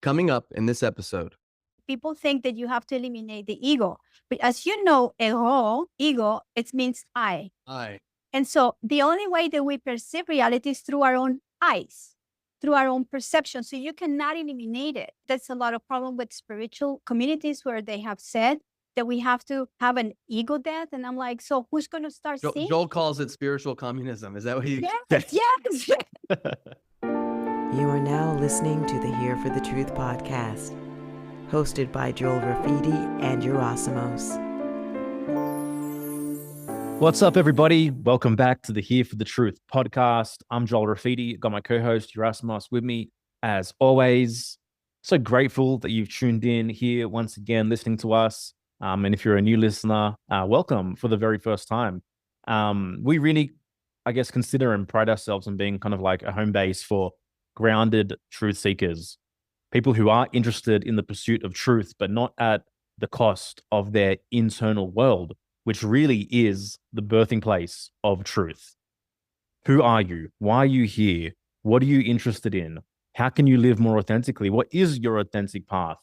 Coming up in this episode. People think that you have to eliminate the ego. But as you know, ego, it means I. And so the only way that we perceive reality is through our own eyes, through our own perception. So you cannot eliminate it. That's a lot of problem with spiritual communities where they have said that we have to have an ego death. And I'm like, so who's going to start seeing? Joel calls it spiritual communism. Is that what you Yes, yes. You are now listening to the Here for the Truth podcast, hosted by Joel Rafidi and Yerasimos. What's up, everybody? Welcome back to the Here for the Truth podcast. I'm Joel Rafidi. Got my co-host Yerasimos with me, as always. So grateful that you've tuned in here once again, listening to us. And if you're a new listener, welcome for the very first time. We really, I guess, consider and pride ourselves on being kind of like a home base for grounded truth seekers, people who are interested in the pursuit of truth, but not at the cost of their internal world, which really is the birthing place of truth. Who are you? Why are you here? What are you interested in? How can you live more authentically? What is your authentic path?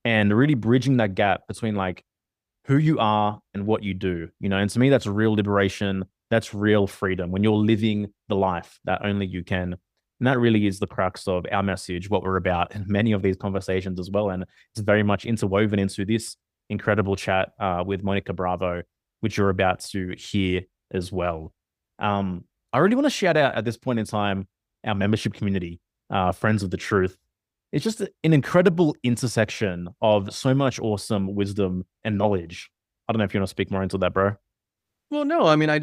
And really bridging that gap between like who you are and what you do, and to me, that's real liberation. That's real freedom when you're living the life that only you can. And that really is the crux of our message, what we're about, and many of these conversations as well. And it's very much interwoven into this incredible chat with Monica Bravo, which you're about to hear as well. I really want to shout out at this point in time our membership community, Friends of the Truth. It's just an incredible intersection of so much awesome wisdom and knowledge. I don't know if you want to speak more into that, bro. Well, no, I mean, I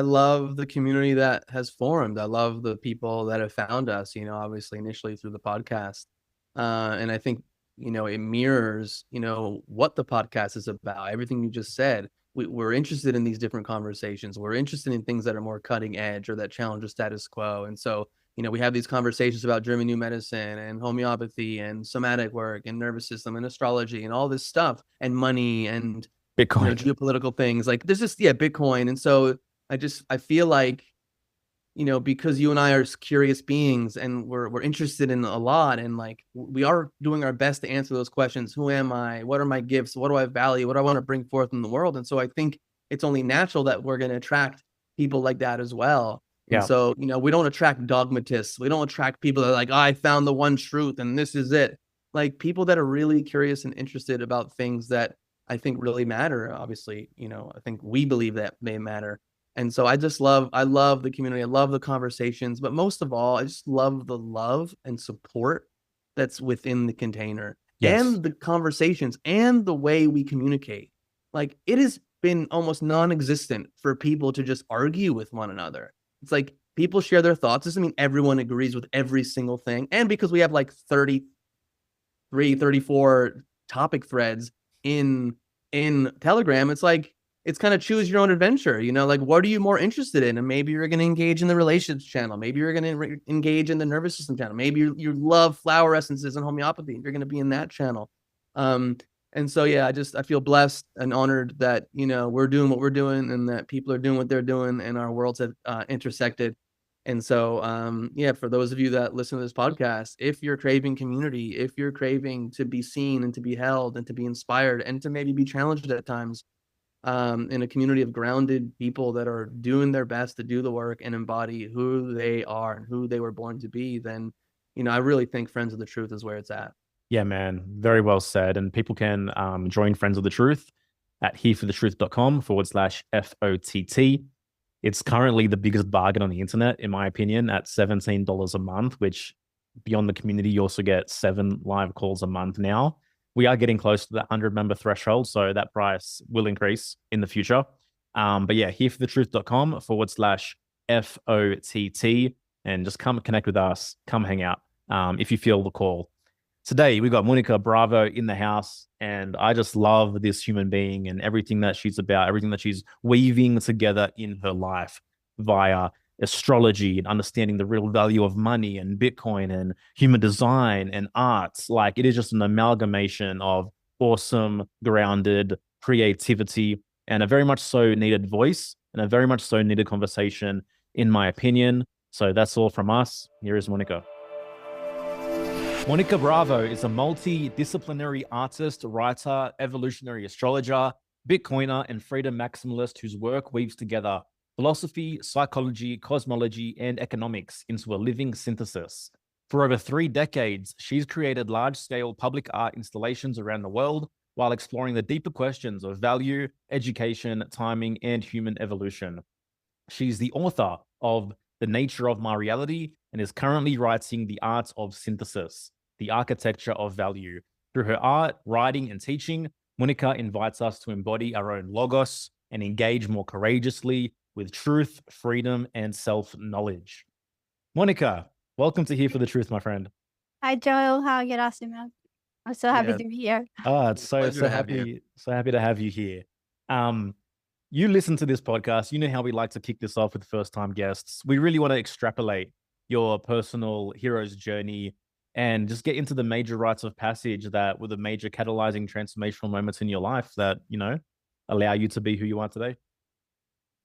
love the community that has formed. I love the people that have found us, obviously initially through the podcast. And I think, it mirrors, what the podcast is about. Everything you just said, we're interested in these different conversations. We're interested in things that are more cutting edge or that challenge the status quo. And so, we have these conversations about German new medicine and homeopathy and somatic work and nervous system and astrology and all this stuff and money and Bitcoin, geopolitical things. Like there's just, Bitcoin. And so I feel like, because you and I are curious beings and we're interested in a lot, and like we are doing our best to answer those questions. Who am I? What are my gifts? What do I value? What do I want to bring forth in the world? And so I think it's only natural that we're going to attract people like that as well. And so, we don't attract dogmatists. We don't attract people that are like, I found the one truth and this is it. Like people that are really curious and interested about things that I think really matter. Obviously, I think we believe that they matter. And so I love the community. I love the conversations, but most of all, I just love the love and support that's within the container and the conversations and the way we communicate. Like it has been almost non-existent for people to just argue with one another. It's like people share their thoughts. Doesn't mean everyone agrees with every single thing. And because we have like 33, 34 topic threads in Telegram, it's like, it's kind of choose your own adventure, like what are you more interested in? And maybe you're going to engage in the relationships channel. Maybe you're going to engage in the nervous system channel. Maybe you love flower essences and homeopathy. You're going to be in that channel. And so, I feel blessed and honored that, we're doing what we're doing and that people are doing what they're doing and our worlds have intersected. And so, for those of you that listen to this podcast, if you're craving community, if you're craving to be seen and to be held and to be inspired and to maybe be challenged at times, in a community of grounded people that are doing their best to do the work and embody who they are and who they were born to be, then, I really think Friends of the Truth is where it's at. Yeah, man. Very well said. And people can join Friends of the Truth at hereforthetruth.com/FOTT. It's currently the biggest bargain on the internet, in my opinion, at $17 a month, which beyond the community, you also get 7 live calls a month now. We are getting close to that 100 member threshold, so that price will increase in the future. But yeah, hereforthetruth.com/FOTT, and just come connect with us, come hang out if you feel the call. Today, we got Monica Bravo in the house, and I just love this human being and everything that she's about, everything that she's weaving together in her life via astrology and understanding the real value of money and Bitcoin and human design and arts. Like it is just an amalgamation of awesome, grounded creativity and a very much so needed voice and a very much so needed conversation, in my opinion. So that's all from us. Here is Monica. Monica Bravo is a multidisciplinary artist, writer, evolutionary astrologer, Bitcoiner, and freedom maximalist whose work weaves together philosophy, psychology, cosmology, and economics into a living synthesis. For over 3 decades, she's created large-scale public art installations around the world while exploring the deeper questions of value, education, timing, and human evolution. She's the author of The Nature of My Reality and is currently writing The Art of Synthesis, The Architecture of Value. Through her art, writing, and teaching, Monica invites us to embody our own logos and engage more courageously with truth, freedom, and self-knowledge. Monica, welcome to Here for the Truth, my friend. Hi, Joel. How are you, Rasim? I'm so happy Yeah. to be here. It's so Pleasure to have happy to have you here. You listen to this podcast, you know how we like to kick this off with first-time guests. We really want to extrapolate your personal hero's journey and just get into the major rites of passage that were the major catalyzing transformational moments in your life that, you know, allow you to be who you are today.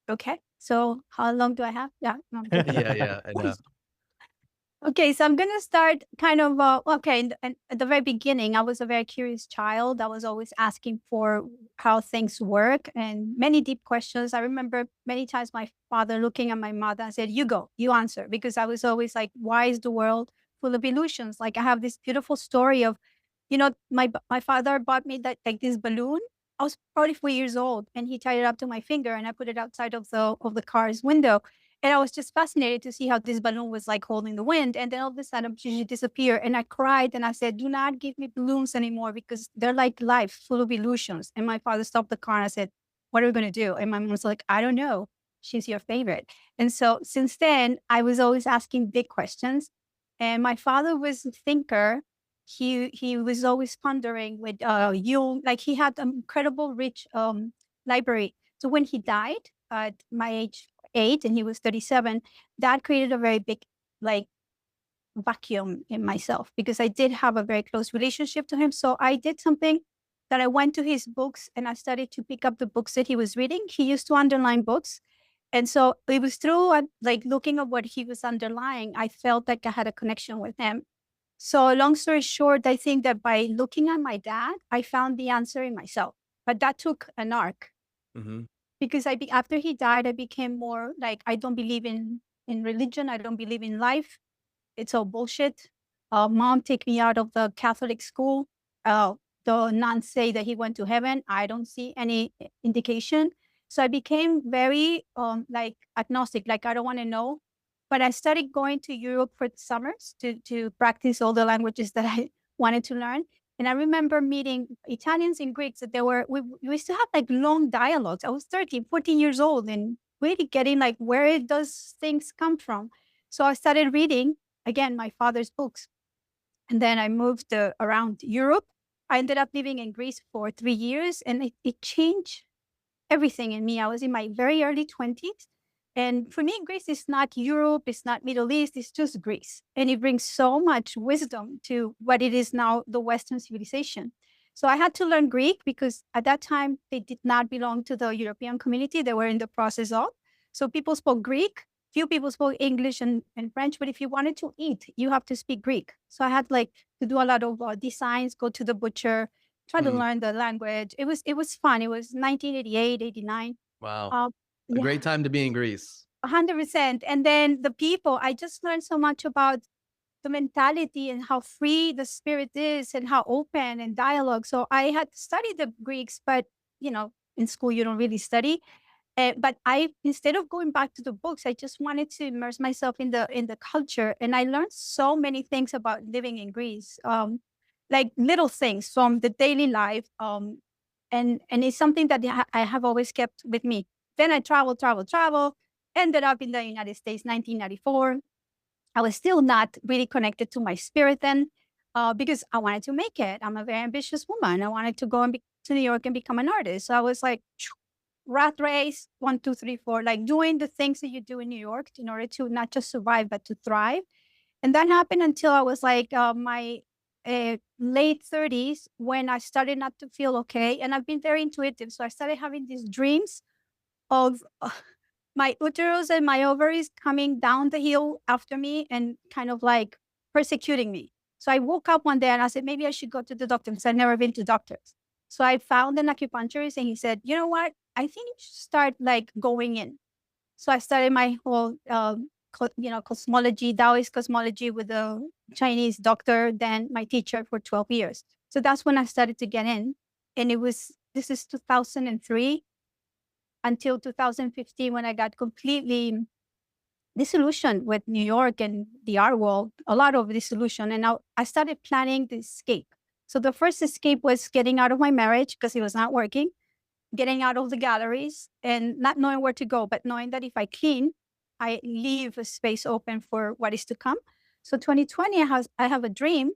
Okay. So how long do I have? Yeah. No, I'm kidding. Yeah, I know. Okay, so I'm going to start kind of, and at the very beginning, I was a very curious child. I was always asking for how things work and many deep questions. I remember many times my father looking at my mother and said, you go, you answer, because I was always like, why is the world full of illusions? Like I have this beautiful story of, my father bought me this balloon. I was probably 4 years old and he tied it up to my finger and I put it outside of the car's window. And I was just fascinated to see how this balloon was like holding the wind. And then all of a sudden she disappeared. And I cried and I said, do not give me balloons anymore because they're like life, full of illusions. And my father stopped the car and I said, what are we going to do? And my mom was like, I don't know. She's your favorite. And so since then, I was always asking big questions. And my father was a thinker. He was always pondering with Jung, like he had an incredible rich library. So when he died at my age 8 and he was 37, that created a very big like vacuum in myself because I did have a very close relationship to him. So I did something that I went to his books and I started to pick up the books that he was reading. He used to underline books. And so it was through like looking at what he was underlying, I felt like I had a connection with him. So long story short, I think that by looking at my dad, I found the answer in myself. But that took an arc. Mm-hmm. Because after he died, I became more like, I don't believe in religion. I don't believe in life. It's all bullshit. Mom take me out of the Catholic school. The nuns say that he went to heaven. I don't see any indication. So I became very like agnostic, like I don't want to know. But I started going to Europe for summers to practice all the languages that I wanted to learn. And I remember meeting Italians and Greeks that we used to have like long dialogues. I was 13, 14 years old and really getting like, where does things come from? So I started reading, again, my father's books. And then I moved around Europe. I ended up living in Greece for 3 years and it changed everything in me. I was in my very early 20s. And for me, Greece is not Europe, it's not Middle East, it's just Greece. And it brings so much wisdom to what it is now, the Western civilization. So I had to learn Greek because at that time, they did not belong to the European community. They were in the process of. So people spoke Greek. Few people spoke English and French, but if you wanted to eat, you have to speak Greek. So I had like to do a lot of designs, go to the butcher, try to learn the language. It was fun. It was 1988, 89. Wow. A great time to be in Greece. 100%. And then the people, I just learned so much about the mentality and how free the spirit is and how open and dialogue. So I had studied the Greeks, but in school, you don't really study. But instead of going back to the books, I just wanted to immerse myself in the culture. And I learned so many things about living in Greece, like little things from the daily life. And it's something that I have always kept with me. Then I traveled, ended up in the United States, 1994. I was still not really connected to my spirit then because I wanted to make it. I'm a very ambitious woman. I wanted to go to New York and become an artist. So I was like, rat race, 1, 2, 3, 4, like doing the things that you do in New York in order to not just survive, but to thrive. And that happened until I was like my late 30s when I started not to feel okay. And I've been very intuitive. So I started having these dreams of my uterus and my ovaries coming down the hill after me and kind of like persecuting me. So I woke up one day and I said, maybe I should go to the doctor because I've never been to doctors. So I found an acupuncturist and he said, you know what? I think you should start like going in. So I started my whole, cosmology, Taoist cosmology with a Chinese doctor, then my teacher for 12 years. So that's when I started to get in. And this is 2003 until 2015 when I got completely disillusioned with New York and the art world, a lot of disillusion. And now I started planning the escape. So the first escape was getting out of my marriage because it was not working, getting out of the galleries and not knowing where to go, but knowing that if I clean, I leave a space open for what is to come. So 2020, I have a dream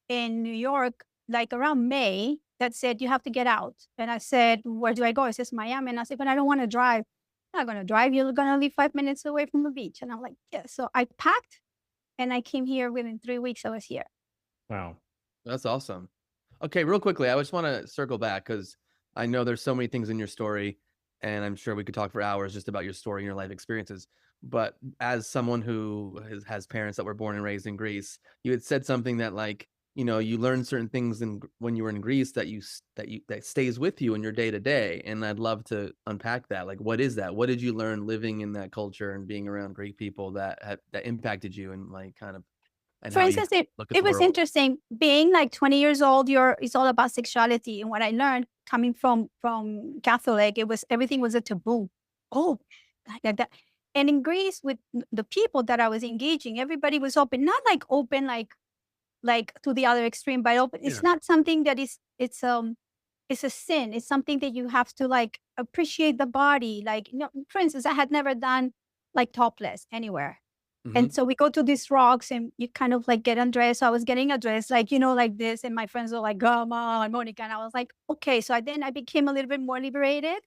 in New York, like around May, that said, you have to get out. And I said, where do I go? It says Miami. And I said, but I don't want to drive. I'm not going to drive. You're going to live 5 minutes away from the beach. And I'm like, yeah. So I packed and I came here within 3 weeks. I was here. Wow. That's awesome. Okay, real quickly, I just want to circle back because I know there's so many things in your story, and I'm sure we could talk for hours just about your story and your life experiences. But as someone who has parents that were born and raised in Greece, you had said something that, like, you learn certain things when you were in Greece that stays with you in your day to day. And I'd love to unpack that. Like, what is that? What did you learn living in that culture and being around Greek people that impacted you and like kind of and For how instance, you look at it the was world? interesting being like 20 years old. It's all about sexuality. And what I learned coming from Catholic, everything was a taboo. Oh, like that. And in Greece, with the people that I was engaging, everybody was open, not like open, like to the other extreme, but open. It's not something that it's a sin. It's something that you have to like appreciate the body. Like, for instance, I had never done like topless anywhere. And so we go to these rocks and you kind of like get undressed. So I was getting undressed, like, like this. And my friends were like, come on, Monica. And I was like, okay. So then I became a little bit more liberated.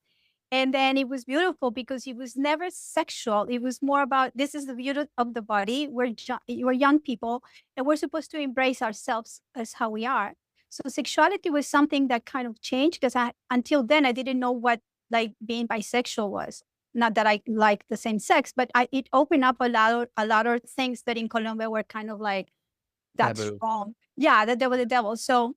And then it was beautiful because it was never sexual. It was more about, this is the beauty of the body. We're young people and we're supposed to embrace ourselves as how we are. So sexuality was something that kind of changed because until then I didn't know what like being bisexual was. Not that I like the same sex, but it opened up a lot of things that in Colombia were kind of like, that's Taboo. wrong. Yeah, that they were the devil. So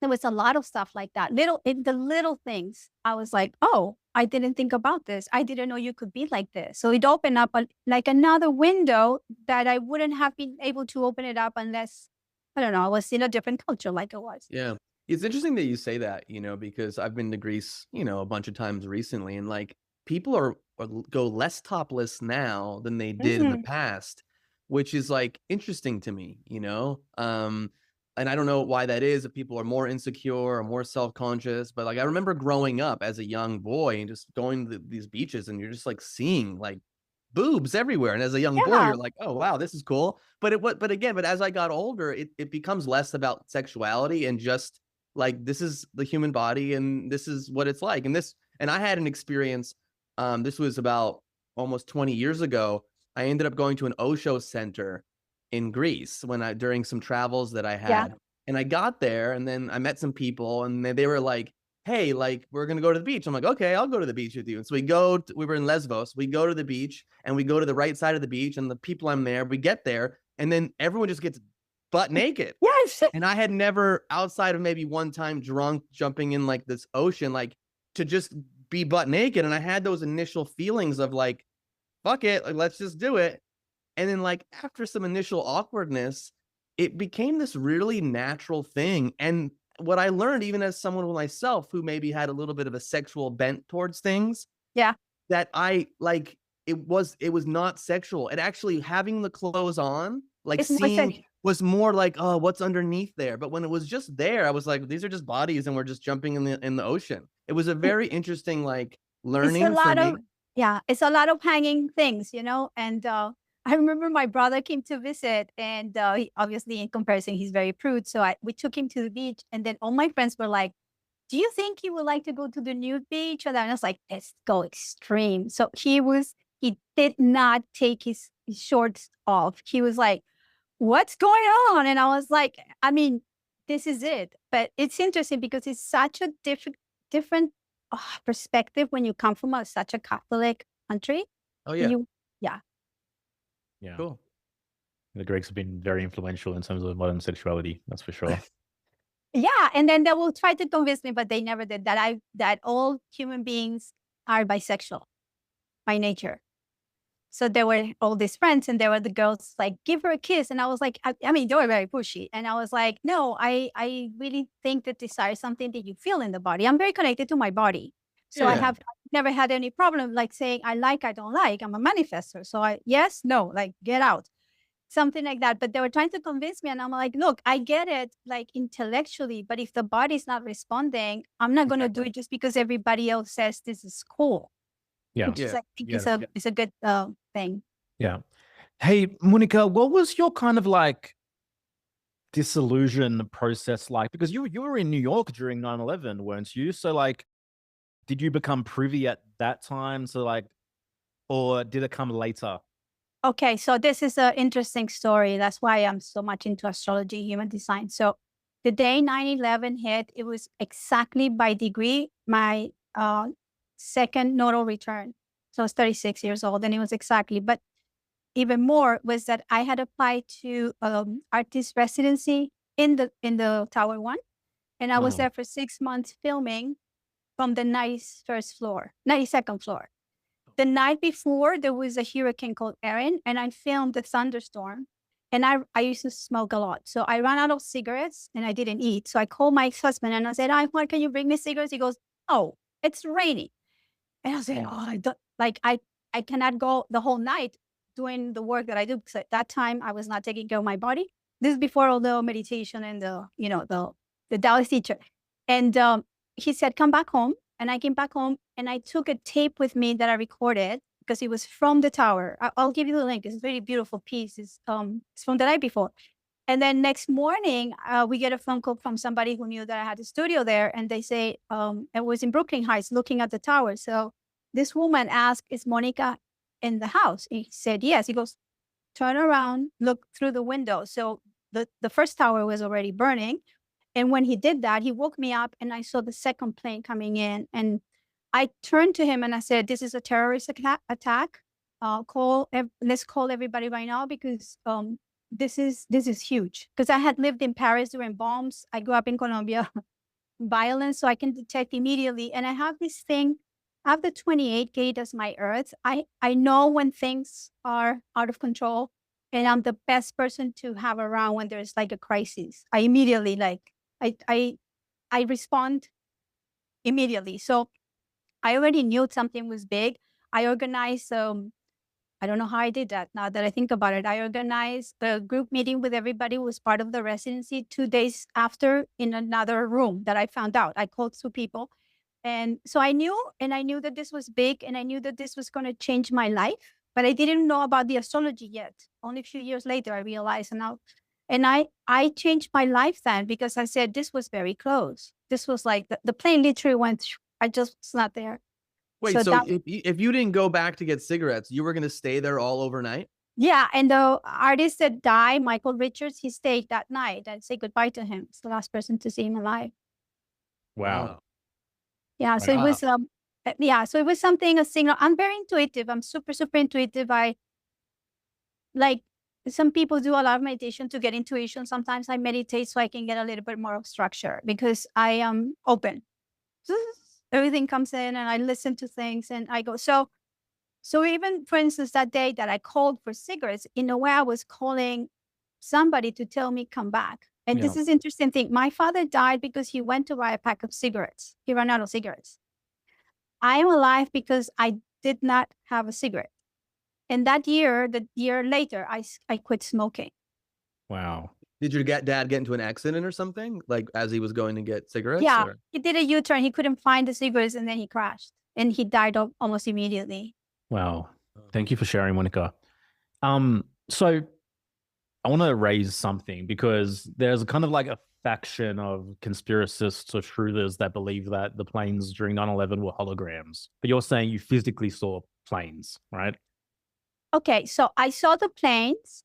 there was a lot of stuff like that. The little things. I was like, oh, I didn't think about this. I didn't know you could be like this. So it opened up like another window that I wouldn't have been able to open it up unless, I don't know, I was in a different culture like it was. Yeah. It's interesting that you say that, because I've been to Greece, a bunch of times recently, and like people go less topless now than they did in the past, which is like interesting to me, and I don't know why that is, if people are more insecure or more self-conscious, but like I remember growing up as a young boy and just going to these beaches and you're just like seeing like boobs everywhere. And as a young boy, Yeah. you're like, oh, wow, this is cool. But as I got older, it becomes less about sexuality and just like, this is the human body and this is what it's like. And I had an experience. This was about almost 20 years ago. I ended up going to an Osho center in Greece during some travels that I had. Yeah. And I got there and then I met some people and they were like, hey, like, we're going to go to the beach. I'm like, okay, I'll go to the beach with you. And so we were in Lesbos. We go to the beach and we go to the right side of the beach and the people I'm there, we get there and then everyone just gets butt naked. Yes. And I had never, outside of maybe one time drunk, jumping in like this ocean, like to just be butt naked. And I had those initial feelings of like, fuck it, like, let's just do it. And then like after some initial awkwardness, it became this really natural thing. And what I learned, even as someone myself who maybe had a little bit of a sexual bent towards things, Yeah. that I like, it was not sexual. And actually having the clothes on, like seeing was more like, oh, what's underneath there? But when it was just there, I was like, these are just bodies and we're just jumping in the ocean. It was a very interesting, like, learning for me. It's a lot of hanging things, and I remember my brother came to visit and obviously in comparison, he's very prude. So we took him to the beach and then all my friends were like, do you think you would like to go to the nude beach? And I was like, let's go extreme. So he did not take his shorts off. He was like, what's going on? And I was like, I mean, this is it. But it's interesting because it's such a different perspective when you come from such a Catholic country. Oh, yeah. Yeah. Yeah. Cool. The Greeks have been very influential in terms of modern sexuality. That's for sure. Yeah, and then they will try to convince me, but they never did that all human beings are bisexual by nature. So there were all these friends, and there were the girls like, give her a kiss. And I was like, I mean, they were very pushy. And I was like, no, I really think that desire is something that you feel in the body. I'm very connected to my body. So Yeah. I've never had any problem like saying, I don't like. I'm a manifestor. So yes, no, like get out. Something like that. But they were trying to convince me. And I'm like, look, I get it like intellectually, but if the body's not responding, I'm not going to do it just because everybody else says this is cool. Yeah. Which is, I think Yeah. it's a good thing. Yeah. Hey, Monica, what was your kind of like disillusion process like? Because you were in New York during 9/11, weren't you? So like, did you become privy at that time? So like, or did it come later? Okay, so this is an interesting story. That's why I'm so much into astrology, human design. So the day 9/11 hit, it was exactly by degree my second nodal return. So I was 36 years old, and it was exactly. But even more was that I had applied to artist residency in the Tower One, and I was there for 6 months filming from the 92nd floor. The night before, there was a hurricane called Erin, and I filmed the thunderstorm. And I used to smoke a lot. So I ran out of cigarettes and I didn't eat. So I called my ex-husband and I said, why can you bring me cigarettes? He goes, oh, it's raining. And I said, I don't like I cannot go the whole night doing the work that I do, because at that time I was not taking care of my body. This is before all the meditation and the Taoist teacher. And he said, come back home. And I came back home and I took a tape with me that I recorded because it was from the tower. I'll give you the link. It's a very beautiful piece. It's from the night before. And then next morning, we get a phone call from somebody who knew that I had a studio there. And they say, it was in Brooklyn Heights looking at the tower. So this woman asked, is Monica in the house? He said, yes. He goes, turn around, look through the window. So the first tower was already burning. And when he did that, he woke me up and I saw the second plane coming in. And I turned to him and I said, this is a terrorist attack. Let's call everybody right now, because this is huge. Because I had lived in Paris during bombs. I grew up in Colombia, violence, so I can detect immediately. And I have this thing, I have the 28 gate as my earth. I know when things are out of control, and I'm the best person to have around when there's like a crisis. I immediately I respond immediately. So I already knew something was big. I organized, I don't know how I did that now that I think about it. I organized the group meeting with everybody who was part of the residency 2 days after in another room that I found out. I called 2 people. And so I knew that this was big, and I knew that this was going to change my life, but I didn't know about the astrology yet. Only a few years later, I realized, and I changed my life then, because I said, this was very close. This was like the plane literally went, I just was not there. Wait, so if you didn't go back to get cigarettes, you were going to stay there all overnight? Yeah, and the artist that died, Michael Richards, he stayed that night. I say goodbye to him. It's the last person to see him alive. Wow. Yeah, so it was so it was something, a signal. I'm very intuitive. I'm super, super intuitive. I like, some people do a lot of meditation to get intuition. Sometimes I meditate so I can get a little bit more of structure, because I am open. Everything comes in and I listen to things and I go. So even, for instance, that day that I called for cigarettes, in a way I was calling somebody to tell me come back. And this is interesting thing. My father died because he went to buy a pack of cigarettes. He ran out of cigarettes. I am alive because I did not have a cigarette. And that year, the year later, I quit smoking. Wow. Did your dad get into an accident or something, like as he was going to get cigarettes? Yeah, or? He did a U-turn. He couldn't find the cigarettes, and then he crashed, and he died almost immediately. Wow. Thank you for sharing, Monica. So I want to raise something, because there's kind of like a faction of conspiracists or truthers that believe that the planes during 9/11 were holograms. But you're saying you physically saw planes, right? Okay, so I saw the planes.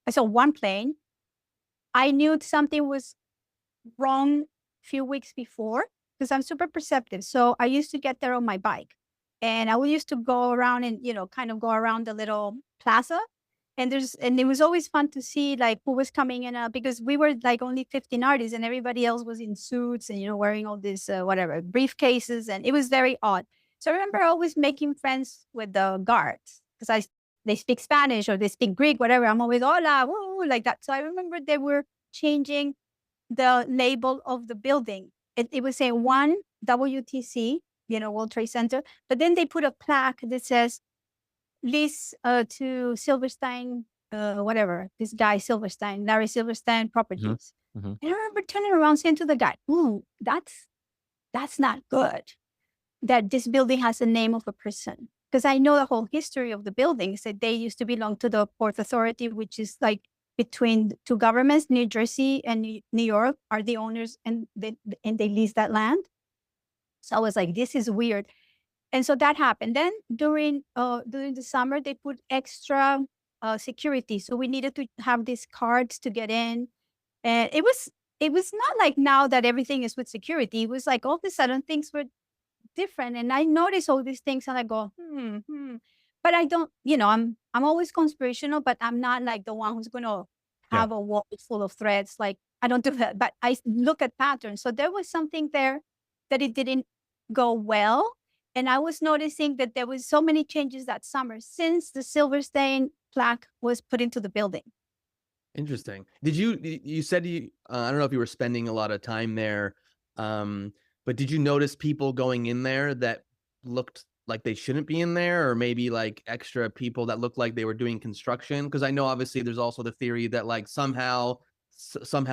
I saw one plane. I knew something was wrong a few weeks before, because I'm super perceptive. So I used to get there on my bike, and I used to go around and, kind of go around the little plaza. And it was always fun to see like who was coming in, because we were like only 15 artists and everybody else was in suits and, wearing all these, briefcases. And it was very odd. So I remember always making friends with the guards because they speak Spanish or they speak Greek, whatever. I'm always, hola, woo, like that. So I remember they were changing the label of the building. It was saying 1 WTC, World Trade Center. But then they put a plaque that says, lease to Silverstein, this guy Silverstein, Larry Silverstein Properties. Mm-hmm. And I remember turning around saying to the guy, ooh, that's not good that this building has the name of a person. Because I know the whole history of the buildings, that they used to belong to the Port Authority, which is like between two governments. New Jersey and New York are the owners, and they lease that land. So I was like, this is weird. And so that happened. Then during the summer, they put extra security. So we needed to have these cards to get in. And it was not like now that everything is with security. It was like all of a sudden things were different. And I noticed all these things and I go, But I don't, I'm always conspirational, but I'm not like the one who's going to have a wall full of threads. Like I don't do that, but I look at patterns. So there was something there that it didn't go well. And I was noticing that there was so many changes that summer since the Silverstein plaque was put into the building. Interesting. You said I don't know if you were spending a lot of time there, but did you notice people going in there that looked like they shouldn't be in there, or maybe like extra people that looked like they were doing construction? Because I know obviously there's also the theory that like somehow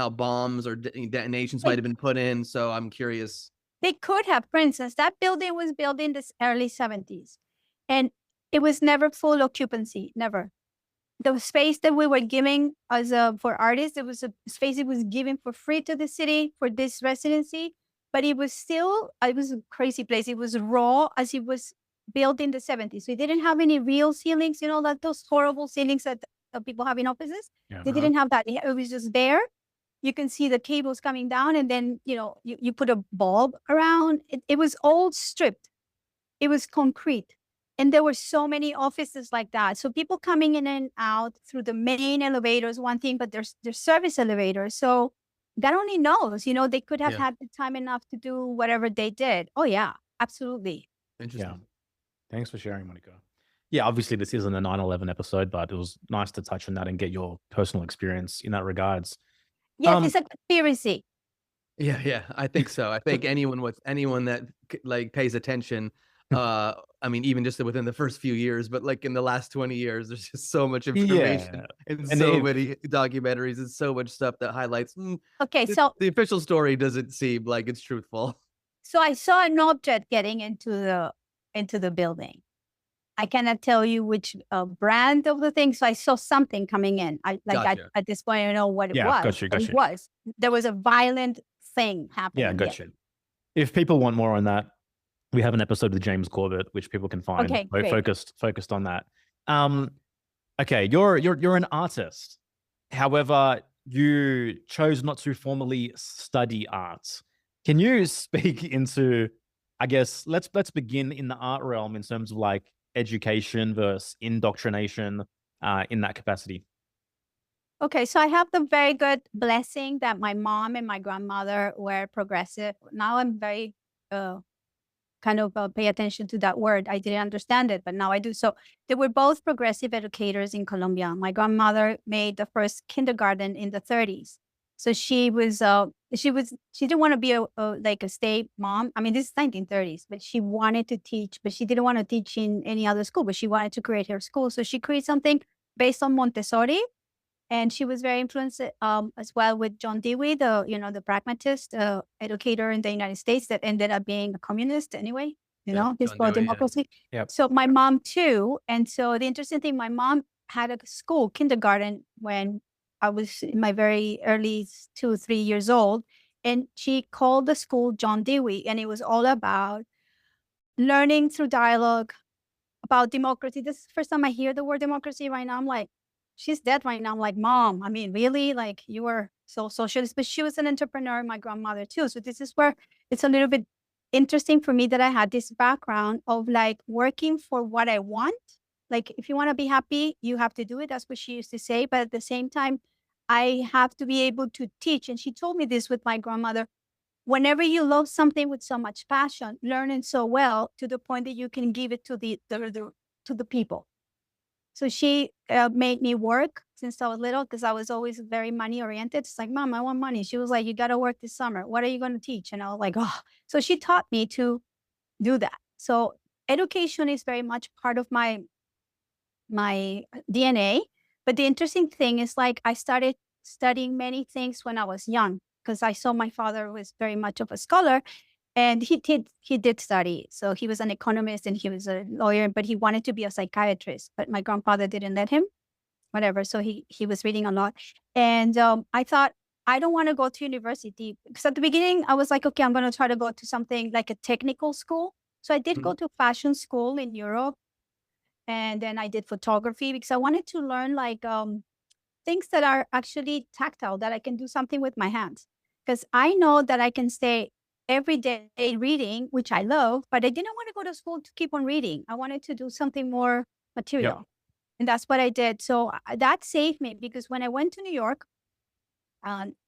bombs or detonations might have been put in. So I'm curious. They could have, for instance, that building was built in the early 70s and it was never full occupancy, never. The space that we were giving for artists, it was a space it was given for free to the city for this residency, but it was a crazy place. It was raw as it was built in the 70s. So it didn't have any real ceilings, like those horrible ceilings that people have in offices. They didn't have that. It was just bare. You can see the cables coming down, and then, you put a bulb around. It was all stripped. It was concrete. And there were so many offices like that. So people coming in and out through the main elevators, one thing, but there's service elevators. So God only knows, they could have had the time enough to do whatever they did. Oh, yeah, absolutely. Interesting. Yeah. Thanks for sharing, Monica. Yeah, obviously this isn't a 9/11 episode, but it was nice to touch on that and get your personal experience in that regards. Yes, it's a conspiracy. Yeah, I think so. I think anyone that like pays attention, I mean, even just within the first few years, but like in the last 20 years, there's just so much information and so many documentaries and so much stuff that highlights. Okay, so the official story doesn't seem like it's truthful. So I saw an object getting into the building. I cannot tell you which brand of the thing. So I saw something coming in. At this point, I know what it was. Gotcha. There was a violent thing happening. Yeah, gotcha. If people want more on that, we have an episode with James Corbett, which people can find. Okay, focused on that. Okay, you're an artist. However, you chose not to formally study art. Can you speak into, I guess, let's begin in the art realm in terms of like education versus indoctrination in that capacity? Okay, so I have the very good blessing that my mom and my grandmother were progressive. Now I'm very pay attention to that word. I didn't understand it, but now I do. So they were both progressive educators in Colombia. My grandmother made the first kindergarten in the 30s. So she didn't want to be a state mom. I mean, this is 1930s, but she wanted to teach, but she didn't want to teach in any other school, but she wanted to create her school. So she created something based on Montessori. And she was very influenced as well with John Dewey, the pragmatist educator in the United States that ended up being a communist anyway, he's pro-democracy. Yep. So my mom too. And so the interesting thing, my mom had a school, kindergarten, when I was in my very early 2 or 3 years old. And she called the school John Dewey. And it was all about learning through dialogue, about democracy. This is the first time I hear the word democracy right now. I'm like, she's dead right now. I'm like, Mom, I mean, really? Like, you were so socialist, but she was an entrepreneur, my grandmother too. So this is where it's a little bit interesting for me that I had this background of like working for what I want, Like, if you want to be happy, you have to do it. That's what she used to say. But at the same time, I have to be able to teach. And she told me this with my grandmother. Whenever you love something with so much passion, learn it so well to the point that you can give it to the people. So she made me work since I was little, because I was always very money oriented. It's like, Mom, I want money. She was like, you got to work this summer. What are you going to teach? And I was like, oh. So she taught me to do that. So education is very much part of my DNA. But the interesting thing is, like, I started studying many things when I was young, because I saw my father was very much of a scholar, and he did study. So he was an economist and he was a lawyer, but he wanted to be a psychiatrist. But my grandfather didn't let him, whatever. So he was reading a lot. And I thought, I don't want to go to university, because at the beginning I was like, okay, I'm going to try to go to something like a technical school. So I did go to fashion school in Europe. And then I did photography, because I wanted to learn like things that are actually tactile, that I can do something with my hands. Because I know that I can stay every day reading, which I love, but I didn't want to go to school to keep on reading. I wanted to do something more material. Yep. And that's what I did. So that saved me, because when I went to New York,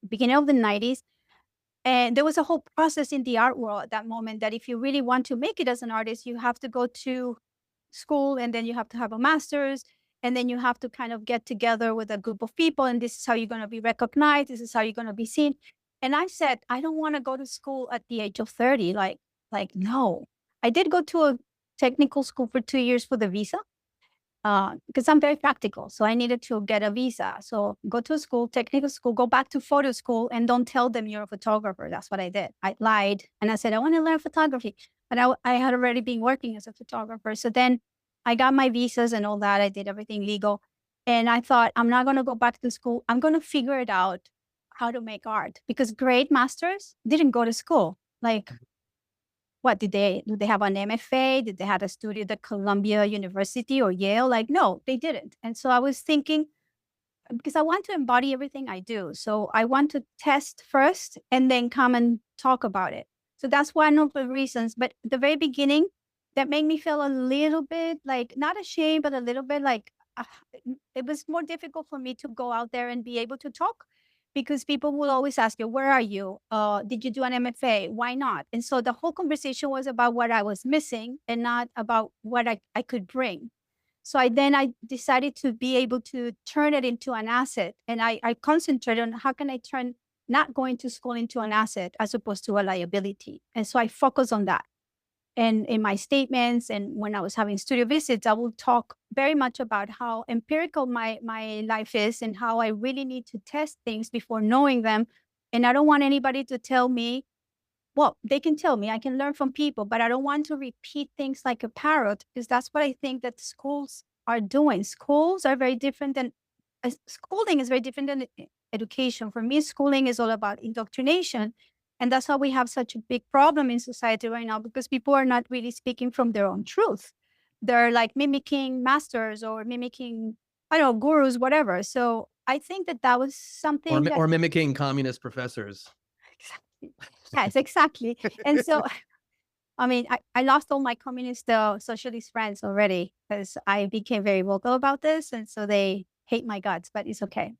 beginning of the 90s, and there was a whole process in the art world at that moment, that if you really want to make it as an artist, you have to go to school, and then you have to have a master's, and then you have to kind of get together with a group of people, and this is how you're going to be recognized, this is how you're going to be seen. And I said, I don't want to go to school at the age of 30. Like no. I did go to a technical school for 2 years for the visa, because I'm very practical. So I needed to get a visa. So go to school, technical school, go back to photo school, and don't tell them you're a photographer. That's what I did. I lied, and I said, I want to learn photography. But I had already been working as a photographer. So then I got my visas and all that. I did everything legal. And I thought, I'm not going to go back to school. I'm going to figure it out how to make art, because great masters didn't go to school. Like, what do they have an MFA? Did they have a studio at Columbia University or Yale? Like, no, they didn't. And so I was thinking, because I want to embody everything I do. So I want to test first and then come and talk about it. So that's one of the reasons. But at the very beginning, that made me feel a little bit like, not ashamed, but a little bit like, it was more difficult for me to go out there and be able to talk, because people will always ask you, where are you? Did you do an MFA? Why not? And so the whole conversation was about what I was missing and not about what I could bring. So I decided to be able to turn it into an asset. And I concentrated on how can I turn not going to school into an asset as opposed to a liability. And so I focus on that. And in my statements and when I was having studio visits, I will talk very much about how empirical my life is and how I really need to test things before knowing them. And I don't want anybody to tell me, well, they can tell me, I can learn from people, but I don't want to repeat things like a parrot, because that's what I think that schools are doing. Schools are very different than, schooling is very different than education. For me, schooling is all about indoctrination. And that's how we have such a big problem in society right now, because people are not really speaking from their own truth. They're like mimicking masters or mimicking, I don't know, gurus, whatever. So I think that was something or mimicking communist professors. Exactly. Yes, exactly. And so, I mean, I lost all my communist socialist friends already, because I became very vocal about this. And so they hate my guts, but it's okay.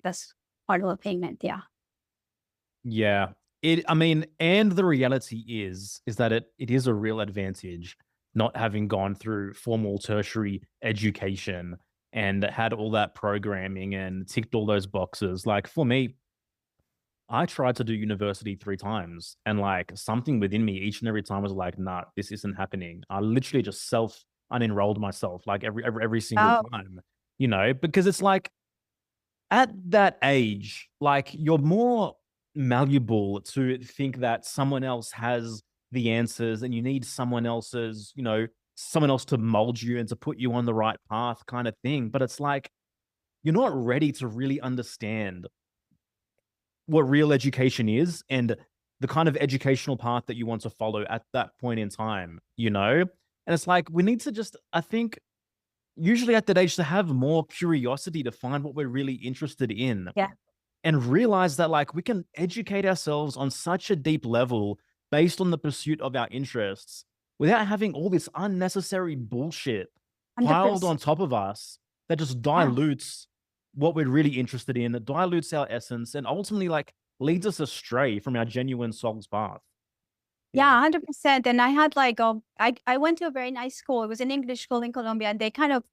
That's part of the payment. Yeah. Yeah. And the reality is that it is a real advantage not having gone through formal tertiary education and had all that programming and ticked all those boxes. Like, for me, I tried to do university 3 times, and like something within me each and every time was like, nah, this isn't happening. I literally just unenrolled myself like every single time, because it's like, at that age, like, you're more malleable to think that someone else has the answers, and you need someone else to mold you and to put you on the right path, kind of thing. But it's like, you're not ready to really understand what real education is and the kind of educational path that you want to follow at that point in time, And it's like, we need to just, I think, usually at that age, to have more curiosity to find what we're really interested in. Yeah. And realize that, like, we can educate ourselves on such a deep level based on the pursuit of our interests without having all this unnecessary bullshit piled 100%. on top of us that just dilutes what we're really interested in, that dilutes our essence, and ultimately like leads us astray from our genuine soul's path. Yeah, 100%. And I had like I went to a very nice school. It was an English school in Colombia, and they kind of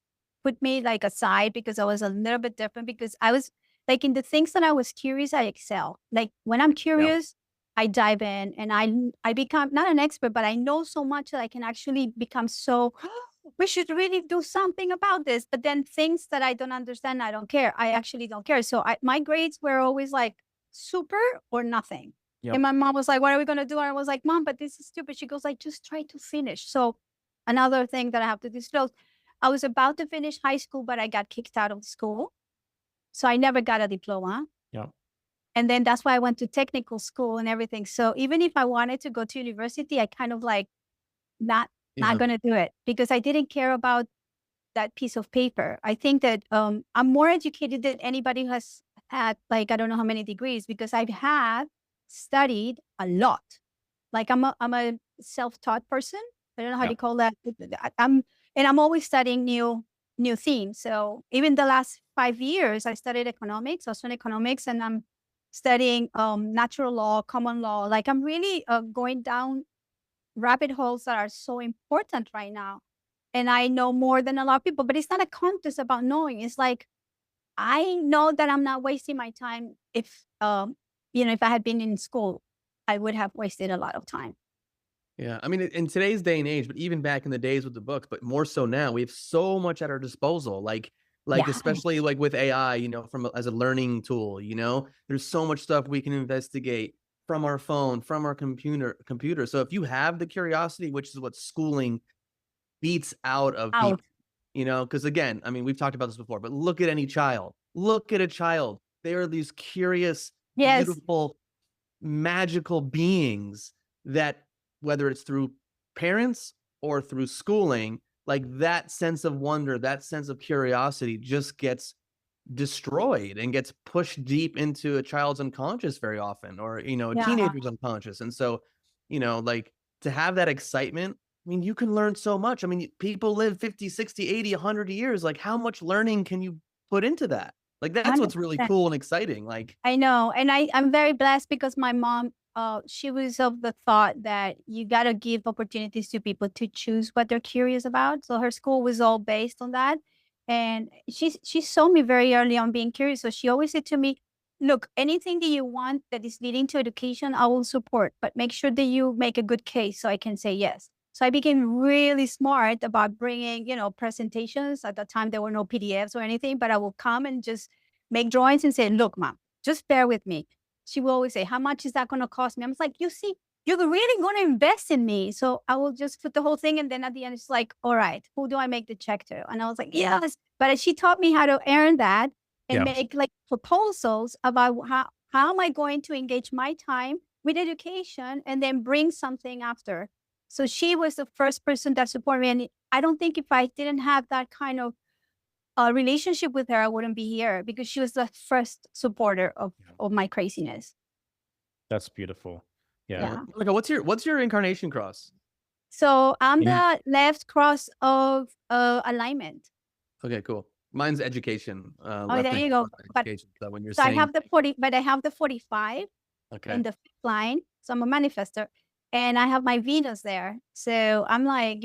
put me like aside because I was a little bit different, because I was like in the things that I was curious, I excel. Like when I'm curious, I dive in, and I become not an expert, but I know so much that I can actually become so we should really do something about this. But then things that I don't understand, I don't care. I actually don't care. So my grades were always like super or nothing. Yep. And my mom was like, what are we going to do? And I was like, Mom, but this is stupid. She goes like, just try to finish. So another thing that I have to disclose, I was about to finish high school, but I got kicked out of school. So I never got a diploma. Yeah. And then that's why I went to technical school and everything. So even if I wanted to go to university, I kind of like not going to do it because I didn't care about that piece of paper. I think that I'm more educated than anybody who has had like, I don't know how many degrees, because I have studied a lot. Like I'm a self-taught person. I don't know how to call that. I'm always studying new themes. So even the last 5 years, I studied economics, Austrian economics, and I'm studying natural law, common law. Like I'm really going down rabbit holes that are so important right now. And I know more than a lot of people, but it's not a contest about knowing. It's like, I know that I'm not wasting my time. If, if I had been in school, I would have wasted a lot of time. Yeah. I mean, in today's day and age, but even back in the days with the books, but more so now, we have so much at our disposal. Like especially like with AI, as a learning tool, there's so much stuff we can investigate from our phone, from our computer. So if you have the curiosity, which is what schooling beats out of people, because again, I mean, we've talked about this before, but look at any child. Look at a child. They are these curious, beautiful, magical beings that, whether it's through parents or through schooling, like that sense of wonder, that sense of curiosity just gets destroyed and gets pushed deep into a child's unconscious very often, or a teenager's unconscious. And so like to have that excitement, I mean, you can learn so much. I mean, people live 50, 60, 80, 100 years. Like how much learning can you put into that? Like that's 100%. What's really cool and exciting. Like I know, and I'm very blessed because my mom, she was of the thought that you got to give opportunities to people to choose what they're curious about. So her school was all based on that. And she saw me very early on being curious. So she always said to me, look, anything that you want that is leading to education, I will support, but make sure that you make a good case so I can say yes. So I became really smart about bringing, presentations. At the time, there were no PDFs or anything, but I will come and just make drawings and say, look, Mom, just bear with me. She will always say, how much is that going to cost me? I'm like, you see, you're really going to invest in me. So I will just put the whole thing. And then at the end, it's like, all right, who do I make the check to? And I was like, yes. But she taught me how to earn that and make like proposals about how am I going to engage my time with education and then bring something after. So she was the first person that supported me. And I don't think if I didn't have that kind of relationship with her, I wouldn't be here, because she was the first supporter of my craziness. That's beautiful. Yeah. Like, what's your incarnation cross? So I'm the left cross of alignment. Okay, cool. Mine's education. There you go. So when you're saying, I have the 40, but I have the 45 in the 5th line. So I'm a manifestor, and I have my Venus there. So I'm like,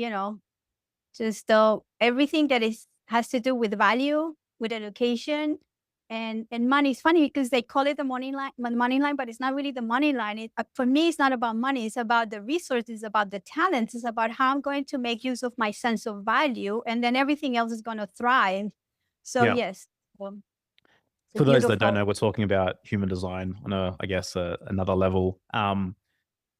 just everything that has to do with value, with education, and money. It's funny because they call it the money line, but it's not really the money line. For me, it's not about money. It's about the resources, about the talents. It's about how I'm going to make use of my sense of value, and then everything else is going to thrive. So yes. For those that don't know, we're talking about human design on another level.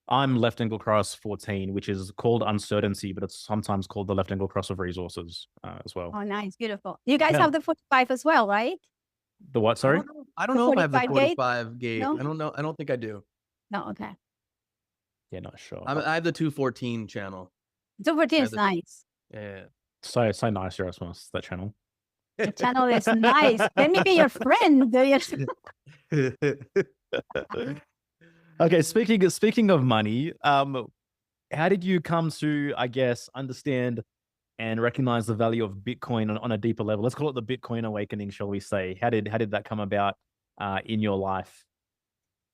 I'm left angle cross 14, which is called uncertainty, but it's sometimes called the left angle cross of resources as well. Oh, nice. Beautiful. You guys have the 45 as well, right? The what? Sorry? I don't know if I have the 45 gate. No? I don't know. I don't think I do. No, okay. Yeah, not sure. I have the 214 channel. 214 is nice. Yeah. So nice, Erasmus, that channel. The channel is nice. Let me be your friend. Okay, speaking of money, how did you come to, I guess, understand and recognize the value of Bitcoin on a deeper level. Let's call it the Bitcoin awakening, shall we say? How did that come about in your life?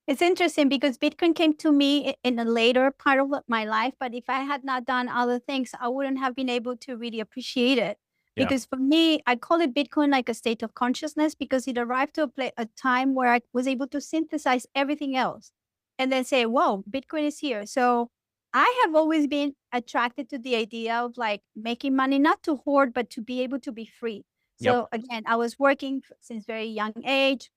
It's interesting because Bitcoin came to me in a later part of my life, but if I had not done other things, I wouldn't have been able to really appreciate it. Yeah. Because for me, I call it Bitcoin like a state of consciousness, because it arrived to a time where I was able to synthesize everything else and then say, whoa, Bitcoin is here. So I have always been attracted to the idea of like making money, not to hoard, but to be able to be free. So again, I was working since very young age.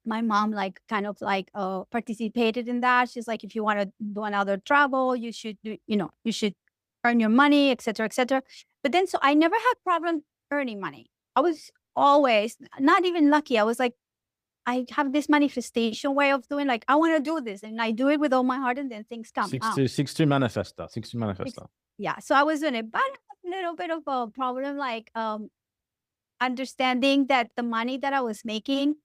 My mom like kind of like participated in that. She's like, if you want to do another travel, you should do, you should earn your money, et cetera, et cetera. But then, so I never had problem earning money. I was always not even lucky. I was like, I have this manifestation way of doing, like, I want to do this, and I do it with all my heart, and then things come out. 6-2 manifester. 6-2 manifester. Yeah. So I was doing it, but a little bit of a problem, like understanding that the money that I was making,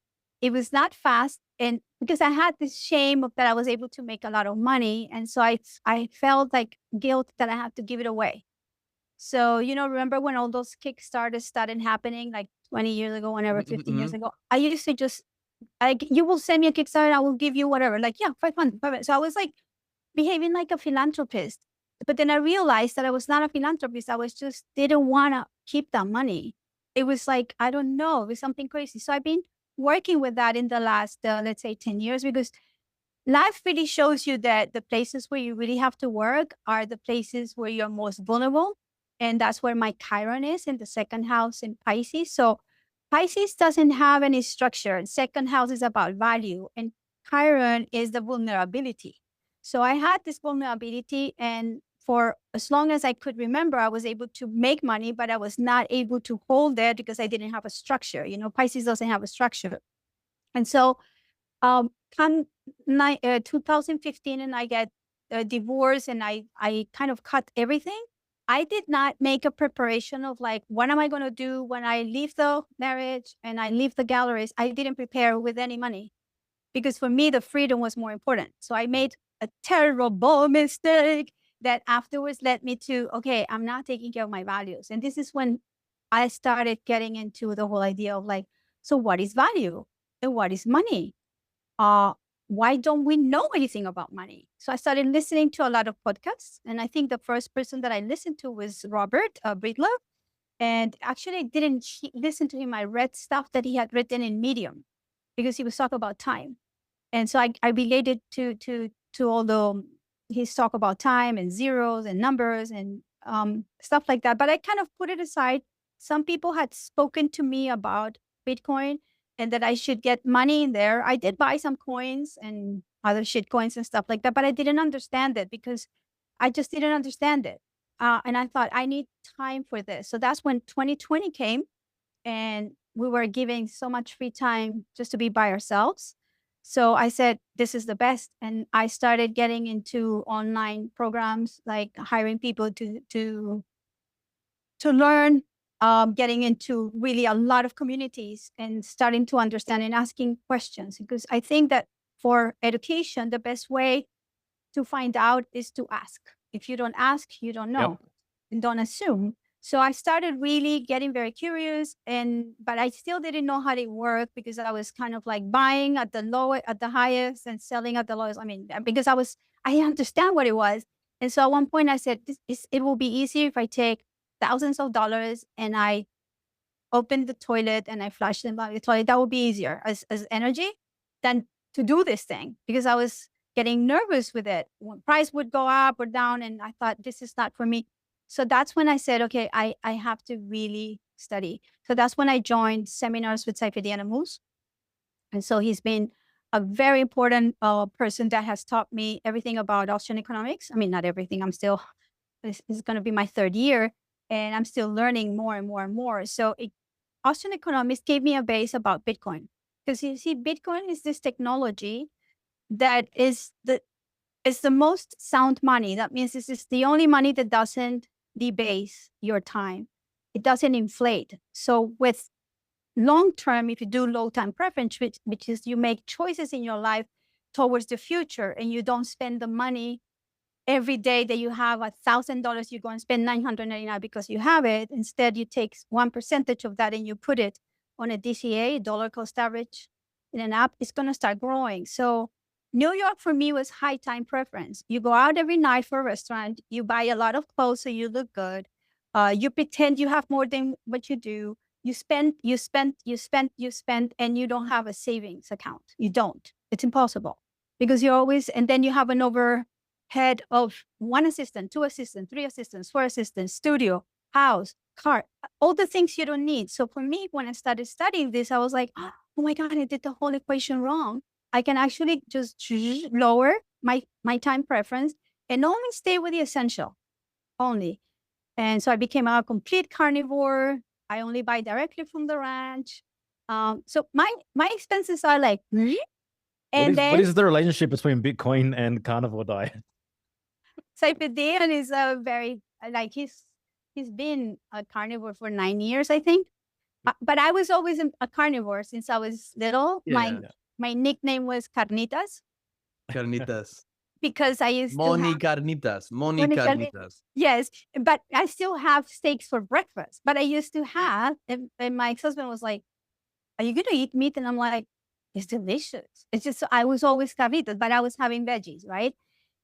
it was not fast. And because I had this shame of that I was able to make a lot of money. And so I felt like guilt that I had to give it away. So, remember when all those Kickstarters started happening like 20 years ago, whenever, 15 years ago, I used to just, you will send me a Kickstarter, I will give you whatever. Like, yeah, 500. So I was like behaving like a philanthropist. But then I realized that I was not a philanthropist. I was just didn't want to keep that money. It was like, I don't know, it was something crazy. So I've been working with that in the last, let's say 10 years, because life really shows you that the places where you really have to work are the places where you're most vulnerable. And that's where my Chiron is, in the second house in Pisces. So Pisces doesn't have any structure. Second house is about value, and Chiron is the vulnerability. So I had this vulnerability, and for as long as I could remember, I was able to make money, but I was not able to hold it because I didn't have a structure. Pisces doesn't have a structure. And so come 2015, and I get divorced, and I kind of cut everything. I did not make a preparation of like, what am I going to do when I leave the marriage and I leave the galleries? I didn't prepare with any money, because for me, the freedom was more important. So I made a terrible mistake that afterwards led me to, okay, I'm not taking care of my values. And this is when I started getting into the whole idea of like, so what is value and what is money? Why don't we know anything about money? So I started listening to a lot of podcasts. And I think the first person that I listened to was Robert Breedlove. And actually, I didn't listen to him. I read stuff that he had written in Medium, because he was talking about time. And so I related to all the his talk about time and zeros and numbers and stuff like that. But I kind of put it aside. Some people had spoken to me about Bitcoin and that I should get money in there. I did buy some coins and other shit coins and stuff like that, but I didn't understand it, because I just didn't understand it. And I thought, I need time for this. So that's when 2020 came, and we were giving so much free time just to be by ourselves. So I said, this is the best. And I started getting into online programs, like hiring people to learn, getting into really a lot of communities and starting to understand and asking questions. Because I think that for education, the best way to find out is to ask. If you don't ask, you don't know. And don't assume. So I started really getting very curious, but I still didn't know how it worked, because I was kind of like buying at the highest and selling at the lowest. I mean, because I understand what it was. And so at one point I said, it will be easier if I take thousands of dollars and I open the toilet and I flush them down the toilet. That would be easier as energy than to do this thing, because I was getting nervous with it. When price would go up or down, and I thought, this is not for me. So that's when I said, okay, I have to really study. So that's when I joined seminars with Saifedean Ammous. And so he's been a very important person that has taught me everything about Austrian economics. I mean, not everything. This is going to be my third year, and I'm still learning more and more and more. So Austrian economics gave me a base about Bitcoin. Because you see, Bitcoin is this technology that is the most sound money. That means this is the only money that doesn't debase your time. It doesn't inflate. So with long term, if you do low time preference, which is you make choices in your life towards the future, and you don't spend the money every day that you have $1,000, you go and spend $999 because you have it. Instead, you take 1% of that and you put it on a DCA, dollar cost average, in an app. It's going to start growing. So New York for me was high time preference. You go out every night for a restaurant. You buy a lot of clothes so you look good. You pretend you have more than what you do. You spend, and you don't have a savings account. You don't. It's impossible because you're always, and then you have an overhead of 1 assistant, 2 assistants, 3 assistants, 4 assistants, studio, house, car, all the things you don't need. So for me, when I started studying this, I was like, oh my God, I did the whole equation wrong. I can actually just lower my time preference and only stay with the essential only. And so I became a complete carnivore. I only buy directly from the ranch. So my expenses are like, and what is the relationship between Bitcoin and carnivore diet? Saifuddin is a very, like, he's been a carnivore for 9 years, I think. But I was always a carnivore since I was little. Yeah. My nickname was Carnitas. Carnitas. Because I used Moni to have... Carnitas. Yes, but I still have steaks for breakfast. But I used to have, and my ex-husband was like, are you going to eat meat? And I'm like, it's delicious. It's just, I was always carnitas, but I was having veggies, right?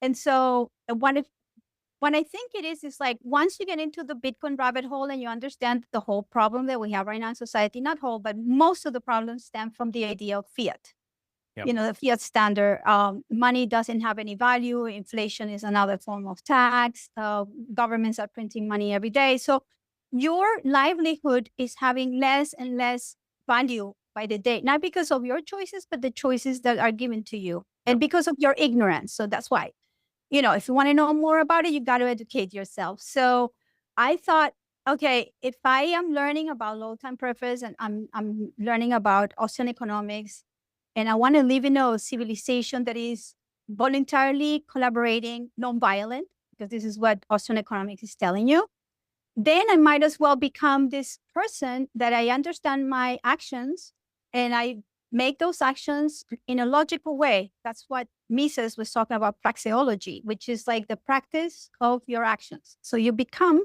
And so what I think it is like, once you get into the Bitcoin rabbit hole and you understand the whole problem that we have right now in society, not whole, but most of the problems stem from the idea of fiat. Yep. You know, the fiat standard, money doesn't have any value. Inflation is another form of tax. Governments are printing money every day. So your livelihood is having less and less value by the day, not because of your choices, but the choices that are given to you, and because of your ignorance. So that's why, you know, if you want to know more about it, you got to educate yourself. So I thought, okay, if I am learning about low time preference and I'm learning about Austrian economics, and I want to live in a civilization that is voluntarily collaborating, non-violent, because this is what Austrian economics is telling you, then I might as well become this person that I understand my actions and I make those actions in a logical way. That's what Mises was talking about, praxeology, which is like the practice of your actions. So you become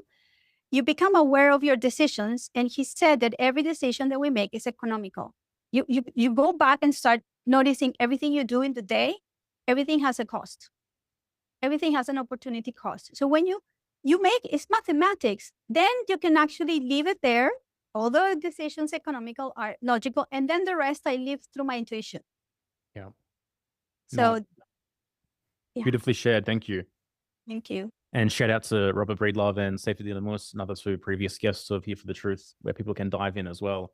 aware of your decisions. And he said that every decision that we make is economical. You go back and start noticing everything you do in the day, everything has a cost. Everything has an opportunity cost. So when you make, it's mathematics, then you can actually leave it there. All the decisions, economical, are logical. And then the rest I live through my intuition. Yeah. So Beautifully shared. Thank you. Thank you. And shout out to Robert Breedlove and Saifuddin Amus, another 2 previous guests of Here for the Truth, where people can dive in as well.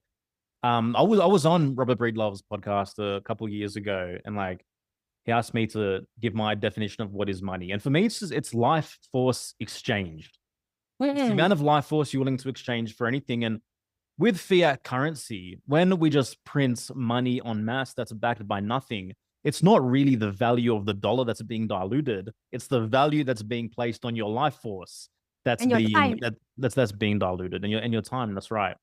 I was on Robert Breedlove's podcast a couple of years ago, and like he asked me to give my definition of what is money. And for me, it's life force exchanged. It's the amount of life force you're willing to exchange for anything. And with fiat currency, when we just print money en masse that's backed by nothing, it's not really the value of the dollar that's being diluted. It's the value that's being placed on your life force that's being diluted, and your time. That's right.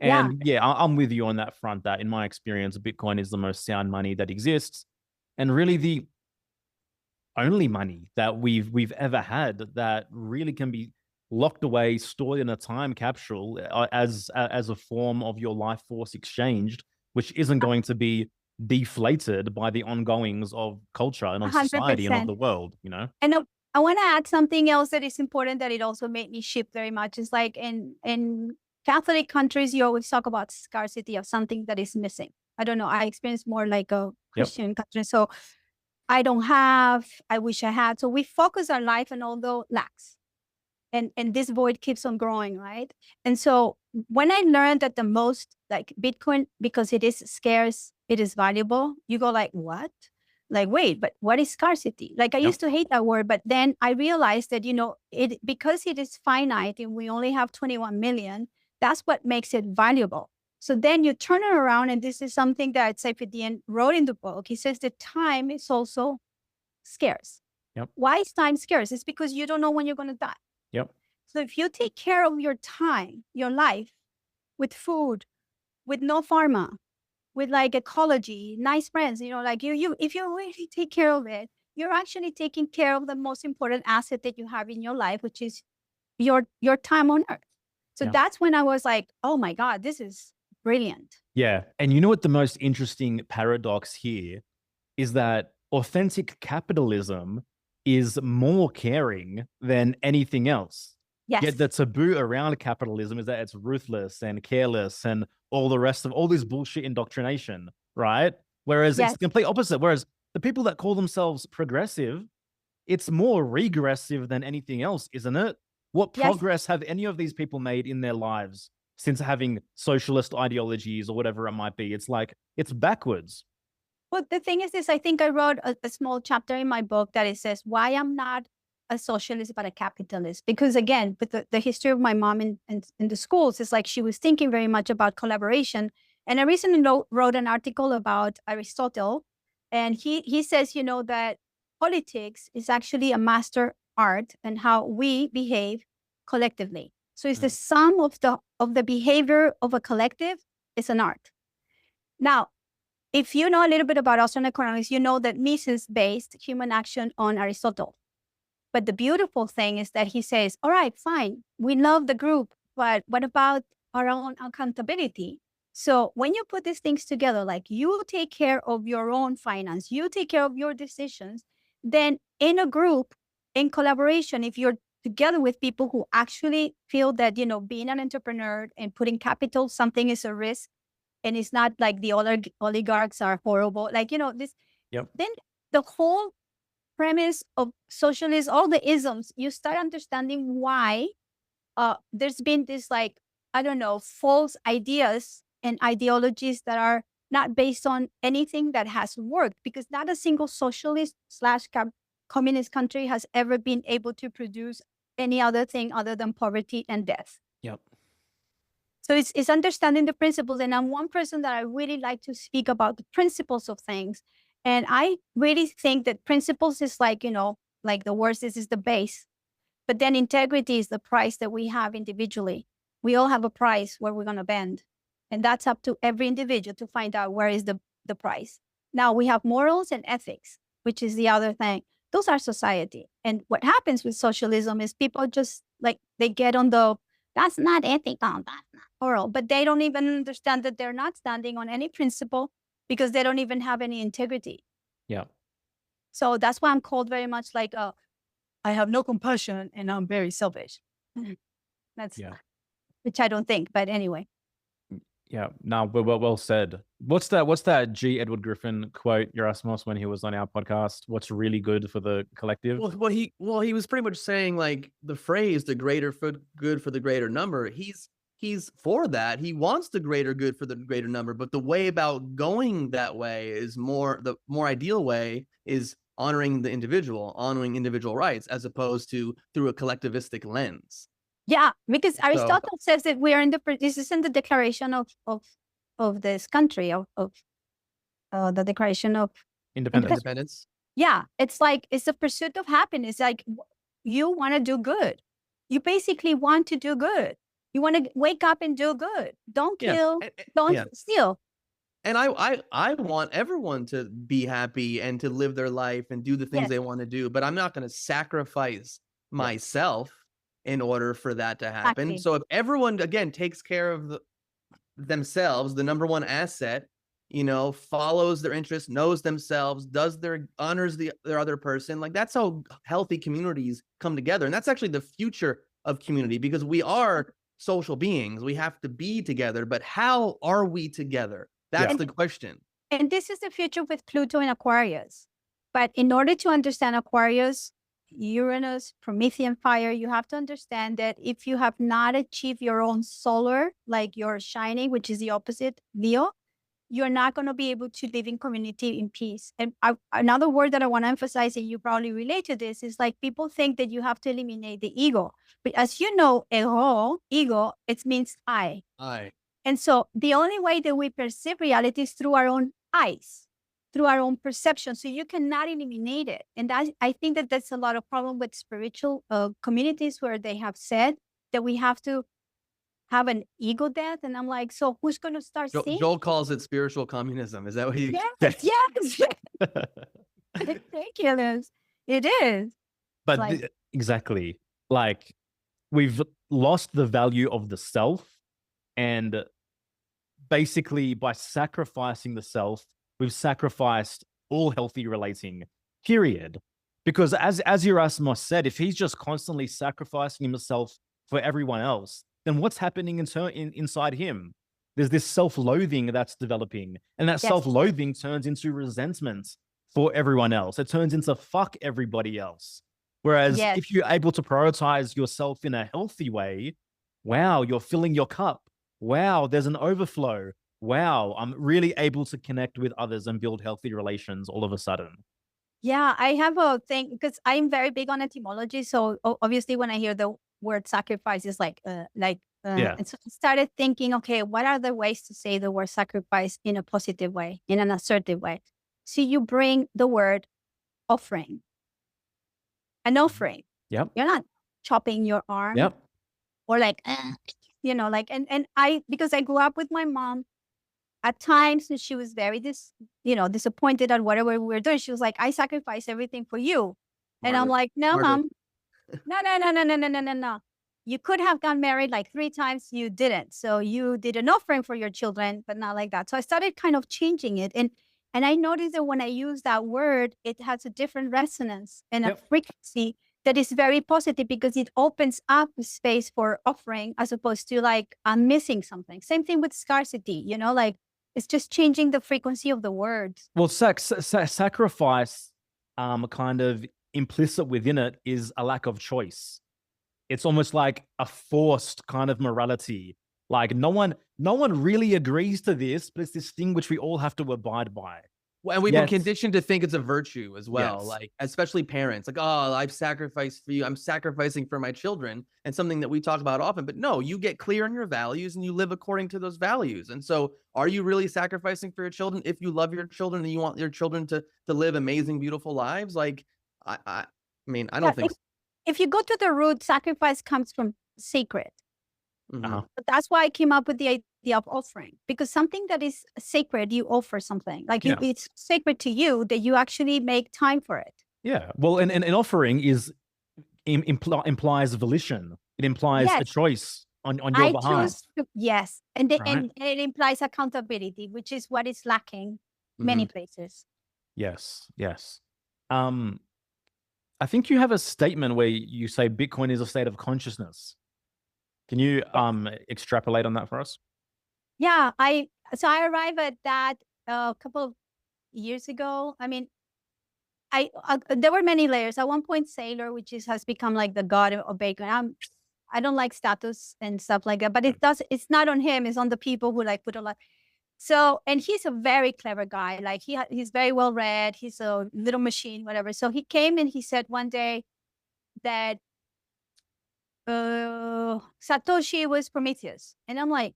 And I'm with you on that front, that in my experience, Bitcoin is the most sound money that exists, and really the only money that we've ever had that really can be locked away, stored in a time capsule as a form of your life force exchanged, which isn't going to be deflated by the ongoings of culture and of 100%. Society and of the world, you know? And I want to add something else that is important that it also made me shift very much. It's like in Catholic countries, you always talk about scarcity of something that is missing. I don't know. I experienced more like a Christian country. So I don't have, I wish I had. So we focus our life on all the lacks. And this void keeps on growing, right? And so when I learned that the most, like Bitcoin, because it is scarce, it is valuable, you go like, what? Like, wait, but what is scarcity? Like I used to hate that word, but then I realized that, you know, because it is finite and we only have 21 million, that's what makes it valuable. So then you turn it around, and this is something that Saifuddin wrote in the book. He says that time is also scarce. Yep. Why is time scarce? It's because you don't know when you're going to die. Yep. So if you take care of your time, your life, with food, with no pharma, with like ecology, nice friends, you know, like if you really take care of it, you're actually taking care of the most important asset that you have in your life, which is your time on earth. So that's when I was like, oh my God, this is brilliant. Yeah. And you know what the most interesting paradox here is that authentic capitalism is more caring than anything else. Yes. Yet the taboo around capitalism is that it's ruthless and careless and all the rest of all this bullshit indoctrination, right? Whereas it's the complete opposite. Whereas the people that call themselves progressive, it's more regressive than anything else, isn't it? What progress have any of these people made in their lives since having socialist ideologies or whatever it might be? It's like, it's backwards. Well, the thing is this, I think I wrote a small chapter in my book that it says why I'm not a socialist but a capitalist. Because again, with the history of my mom in the schools, it's like she was thinking very much about collaboration. And I recently wrote an article about Aristotle, and he says, that politics is actually a master art and how we behave collectively. So it's the sum of the behavior of a collective is an art. Now, if you know a little bit about Austrian economics, you know that Mises based human action on Aristotle. But the beautiful thing is that he says, all right, fine, we love the group, but what about our own accountability? So when you put these things together, like you take care of your own finance, you take care of your decisions, then in a group, in collaboration, if you're together with people who actually feel that, being an entrepreneur and putting capital, something is a risk, and it's not like the oligarchs are horrible, then the whole premise of socialism, all the isms, you start understanding why there's been this, false ideas and ideologies that are not based on anything that has worked, because not a single socialist / communist country has ever been able to produce any other thing other than poverty and death. Yep. So it's understanding the principles. And I'm one person that I really like to speak about the principles of things. And I really think that principles is like the worst is the base. But then integrity is the price that we have individually. We all have a price where we're going to bend. And that's up to every individual to find out where is the price. Now we have morals and ethics, which is the other thing. Those are society. And what happens with socialism is people just they get on that's not ethical, that's not moral. But they don't even understand that they're not standing on any principle because they don't even have any integrity. Yeah. So that's why I'm called very much I have no compassion and I'm very selfish. That's which I don't think, but anyway. Yeah, no, well said. What's that G. Edward Griffin quote, Erasmus, when he was on our podcast? What's really good for the collective? Well, he was pretty much saying the phrase "the greater good for the greater number." He's for that. He wants the greater good for the greater number, but the way about going that way is the more ideal way is honoring the individual, honoring individual rights, as opposed to through a collectivistic lens. Yeah, because Aristotle says that we are this is in the Declaration of this country, of the Declaration of Independence. Yeah, it's it's a pursuit of happiness. You want to do good. You basically want to do good. You want to wake up and do good. Don't kill, don't steal. And I want everyone to be happy and to live their life and do the things they want to do, but I'm not going to sacrifice myself in order for that to happen. Exactly. So if everyone, again, takes care of themselves, the number one asset, follows their interests, knows themselves, honors their other person, that's how healthy communities come together. And that's actually the future of community, because we are social beings. We have to be together, but how are we together? That's the question. And this is the future with Pluto and Aquarius. But in order to understand Aquarius, Uranus, Promethean fire, you have to understand that if you have not achieved your own solar, like your shining, which is the opposite, Leo, you're not going to be able to live in community in peace. And another word that I want to emphasize, and you probably relate to this, is people think that you have to eliminate the ego. But as you know, ego, it means I. And so the only way that we perceive reality is through our own eyes, through our own perception. So you cannot eliminate it. And I think that that's a lot of problem with spiritual communities, where they have said that we have to have an ego death. And I'm like, so who's going to start seeing? Joel calls it spiritual communism. Is that what you? Yes. ridiculous. It is. But Like, exactly, like we've lost the value of the self, and basically by sacrificing the self, we've sacrificed all healthy relating, period. Because as Erasmus said, if he's just constantly sacrificing himself for everyone else, then what's happening inside him? There's this self-loathing that's developing, and that yes, self-loathing turns into resentment for everyone else. It turns into fuck everybody else. Whereas yes. if you're able to prioritize yourself in a healthy way, wow, you're filling your cup. Wow, there's an overflow. Wow, I'm really able to connect with others and build healthy relations all of a sudden. Yeah, I have a thing because I'm very big on etymology. So obviously, when I hear the word sacrifice, it's like. Yeah. And so I started thinking, okay, what are the ways to say the word sacrifice in a positive way, in an assertive way? So you bring the word offering, an offering. Yep. You're not chopping your arm Yep. or like, like, and I, because I grew up with my mom. At times, and she was very disappointed at whatever we were doing. She was like, I sacrifice everything for you. And I'm like, no, mom, no. You could have gotten married like 3 times. You didn't. So you did an offering for your children, but not like that. So I started kind of changing it. And I noticed that when I use that word, it has a different resonance and a frequency that is very positive because it opens up space for offering as opposed to like, I'm missing something. Same thing with scarcity, like it's just changing the frequency of the words. Well, sacrifice, kind of implicit within it is a lack of choice. It's almost like a forced kind of morality. Like no one really agrees to this, but it's this thing which we all have to abide by. Well, and we've been conditioned to think it's a virtue as well. Yes. Like, especially parents, like, oh, I've sacrificed for you. I'm sacrificing for my children, and something that we talk about often. But no, you get clear on your values and you live according to those values. And so, are you really sacrificing for your children? If you love your children and you want your children to live amazing, beautiful lives, like, I mean, I don't think so. If you go to the root, sacrifice comes from sacred. Uh-huh. But that's why I came up with the idea of offering, because something that is sacred, you offer something. Like it's sacred to you that you actually make time for it. Yeah. Well, and an offering implies volition. It implies a choice on your behalf. Yes. And it implies accountability, which is what is lacking many places. Yes. I think you have a statement where you say Bitcoin is a state of consciousness. Can you extrapolate on that for us? Yeah, I arrived at that a couple of years ago. I mean, there were many layers. At one point, Sailor, which has become like the god of Bitcoin. I don't like status and stuff like that, but it's not on him. It's on the people who like put a lot. So, and he's a very clever guy. Like he's very well read. He's a little machine, whatever. So he came and he said one day that Satoshi was Prometheus. And I'm like,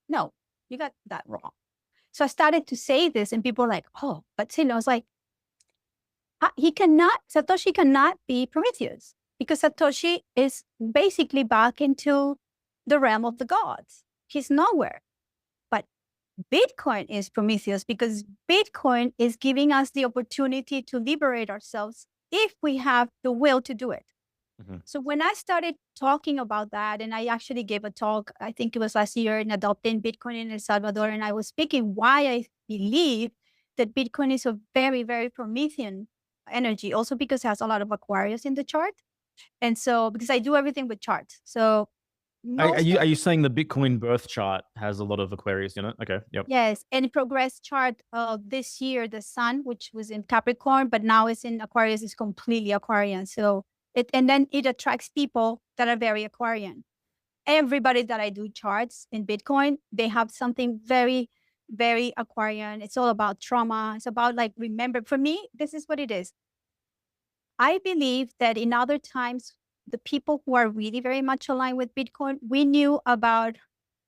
no, you got that wrong. So I started to say this and people were like, oh, but Sailor, I was like, Satoshi cannot be Prometheus because Satoshi is basically back into the realm of the gods. He's nowhere. Bitcoin is Prometheus because Bitcoin is giving us the opportunity to liberate ourselves if we have the will to do it. So when I started talking about that, and I actually gave a talk, I think it was last year, in adopting Bitcoin in El Salvador, and I was speaking why I believe that Bitcoin is a very, very Promethean energy, also because it has a lot of Aquarius in the chart. And so, because I do everything with charts. So are you saying the Bitcoin birth chart has a lot of Aquarius in it? Okay. Yep. Yes. And progress chart of this year, the sun, which was in Capricorn, but now it's in Aquarius, is completely Aquarian. So then it attracts people that are very Aquarian. Everybody that I do charts in Bitcoin, they have something very, very Aquarian. It's all about trauma. It's about like, remember, for me, this is what it is. I believe that in other times, the people who are really very much aligned with Bitcoin, we knew about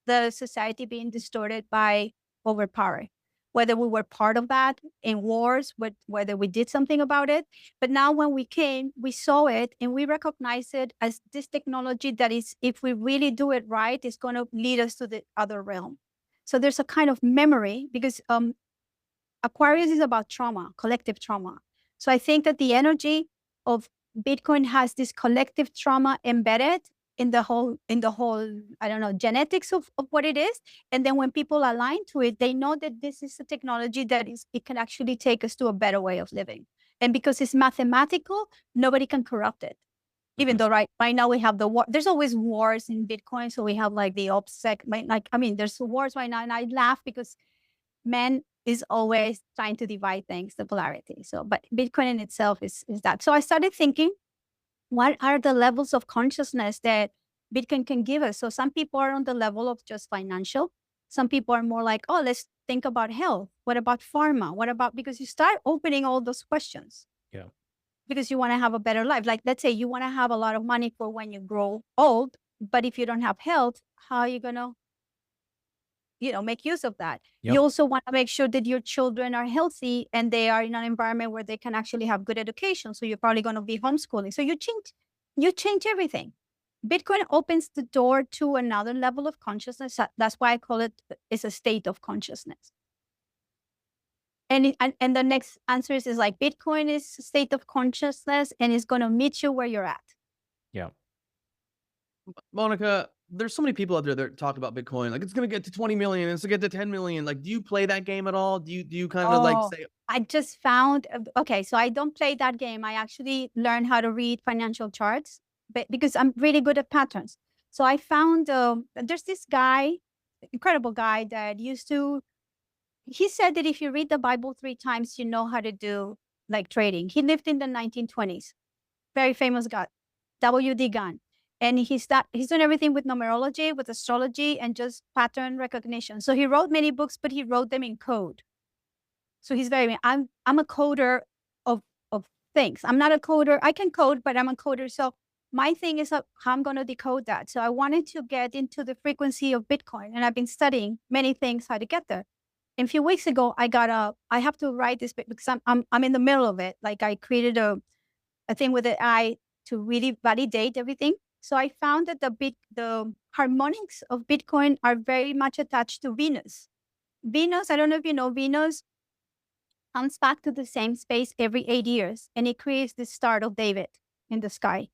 the society being distorted by overpower, whether we were part of that in wars, whether we did something about it. But now when we came, we saw it and we recognized it as this technology that is, if we really do it right, is going to lead us to the other realm. So there's a kind of memory because Aquarius is about trauma, collective trauma. So I think that the energy of Bitcoin has this collective trauma embedded in the whole, I don't know, genetics of what it is. And then when people align to it, they know that this is a technology that it can actually take us to a better way of living. And because it's mathematical, nobody can corrupt it. Even though right now we have the war, there's always wars in Bitcoin. So we have like the OPSEC, there's wars right now. And I laugh because man is always trying to divide things, the polarity. So, but Bitcoin in itself is that. So I started thinking, what are the levels of consciousness that Bitcoin can give us? So some people are on the level of just financial. Some people are more like, oh, let's think about health. What about pharma? What about, because you start opening all those questions. Yeah. Because you want to have a better life. Like, let's say you want to have a lot of money for when you grow old, but if you don't have health, how are you going to, make use of that? Yep. You also want to make sure that your children are healthy and they are in an environment where they can actually have good education. So you're probably going to be homeschooling. So you change everything. Bitcoin opens the door to another level of consciousness. That's why I call it's a state of consciousness. And the next answer is like, Bitcoin is a state of consciousness and it's going to meet you where you're at. Yeah. Monica, there's so many people out there that talk about Bitcoin. Like, it's going to get to 20 million. It's going to get to 10 million. Like, do you play that game at all? Do you kind of like say, I just found, okay, so I don't play that game. I actually learned how to read financial charts because I'm really good at patterns. So I found, there's this guy, incredible guy that he said that if you read the Bible 3 times, you know how to do like trading. He lived in the 1920s. Very famous guy, W.D. Gunn. And he's done everything with numerology, with astrology, and just pattern recognition. So he wrote many books, but he wrote them in code. So he's I'm a coder of things. I'm not a coder. I can code, but I'm a coder. So my thing is how I'm going to decode that. So I wanted to get into the frequency of Bitcoin, and I've been studying many things how to get there. And a few weeks ago, I have to write this because I'm in the middle of it. Like, I created a thing with AI to really validate everything. So I found that the harmonics of Bitcoin are very much attached to Venus. Venus, I don't know if you know, Venus comes back to the same space every 8 years, and it creates the Star of David in the sky.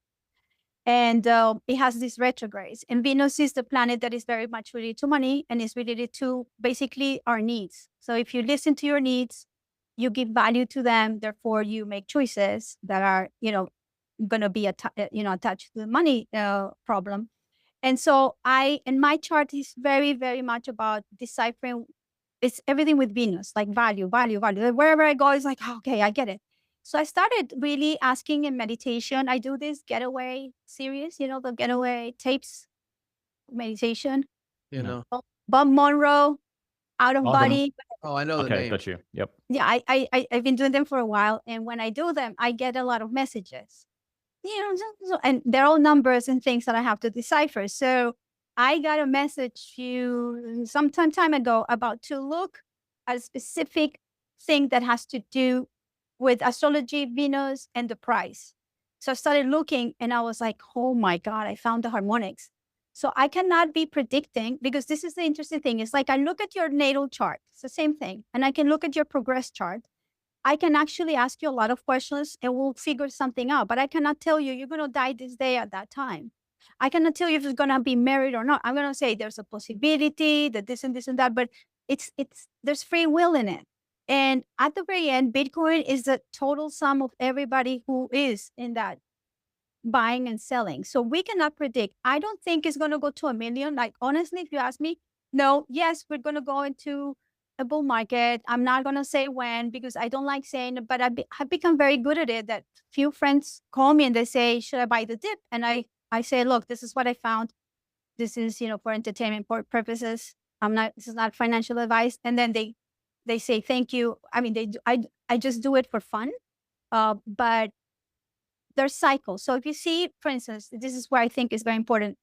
And it has these retrogrades. And Venus is the planet that is very much related to money and is related to basically our needs. So if you listen to your needs, you give value to them. Therefore, you make choices that are, going to be attached to the money problem. And so my chart is very, very much about deciphering. It's everything with Venus, like value. Wherever I go, it's like, okay, I get it. So I started really asking in meditation. I do this getaway series, the getaway tapes meditation. Bob Monroe, out of body. I know the Okay, name. got you. Yep. Yeah, I've been doing them for a while. And when I do them, I get a lot of messages. And they're all numbers and things that I have to decipher. So I got a message some time ago about to look at a specific thing that has to do with astrology, Venus, and the price. So I started looking and I was like, oh my God, I found the harmonics. So I cannot be predicting, because this is the interesting thing. It's like I look at your natal chart. It's the same thing. And I can look at your progress chart. I can actually ask you a lot of questions and we'll figure something out. But I cannot tell you you're going to die this day at that time. I cannot tell you if you're going to be married or not. I'm going to say there's a possibility that this and that, but there's free will in it. And at the very end, Bitcoin is the total sum of everybody who is in that buying and selling. So we cannot predict. I don't think it's going to go to 1 million. Like, honestly, if you ask me, no, yes, we're going to go into a bull market. I'm not going to say when, because I don't like saying it, but I've become very good at it. That few friends call me and they say, should I buy the dip? And I say, look, this is what I found. This is, for entertainment purposes. This is not financial advice. And then they say, thank you. I mean, I just do it for fun. But there's cycles. So if you see, for instance, this is where I think is very important.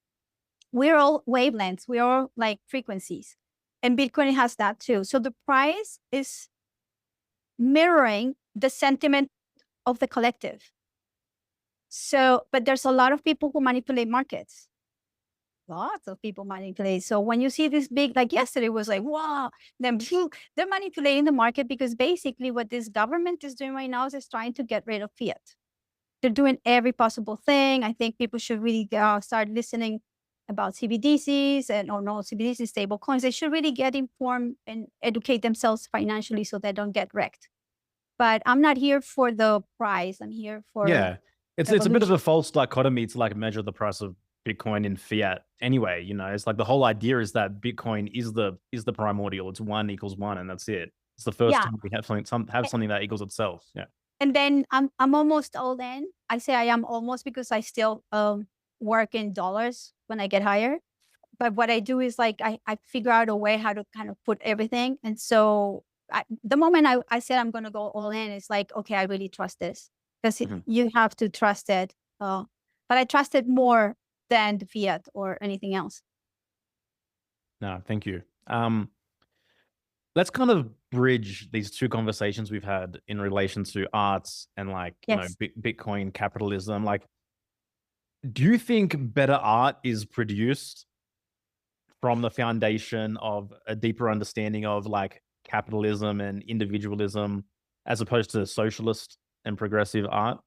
We're all wavelengths. We're all like frequencies. And Bitcoin has that too. So the price is mirroring the sentiment of the collective. So, but there's a lot of people who manipulate markets. lots of people manipulate. So when you see this big, like yesterday was like, wow, then they're manipulating the market because basically what this government is doing right now is trying to get rid of fiat. They're doing every possible thing. I think people should really start listening about CBDCs or no CBDC stable coins. They should really get informed and educate themselves financially so they don't get wrecked. But I'm not here for the price. I'm here for It's a bit of a false dichotomy to like measure the price of Bitcoin in fiat anyway. You know, it's like the whole idea is that Bitcoin is the primordial. It's 1 = 1, and that's it. It's the first time we have something that equals itself. Yeah. And then I'm almost all in. I say I am almost because I still work in dollars when I get hired. But what I do is like I figure out a way how to kind of put everything. And so the moment I said I'm going to go all in, it's like, okay, I really trust this because you have to trust it. But I trust it more than the fiat or anything else. No, thank you. Let's kind of bridge these two conversations we've had in relation to arts and like, you know, Bitcoin capitalism. Like, do you think better art is produced from the foundation of a deeper understanding of like capitalism and individualism as opposed to socialist and progressive art?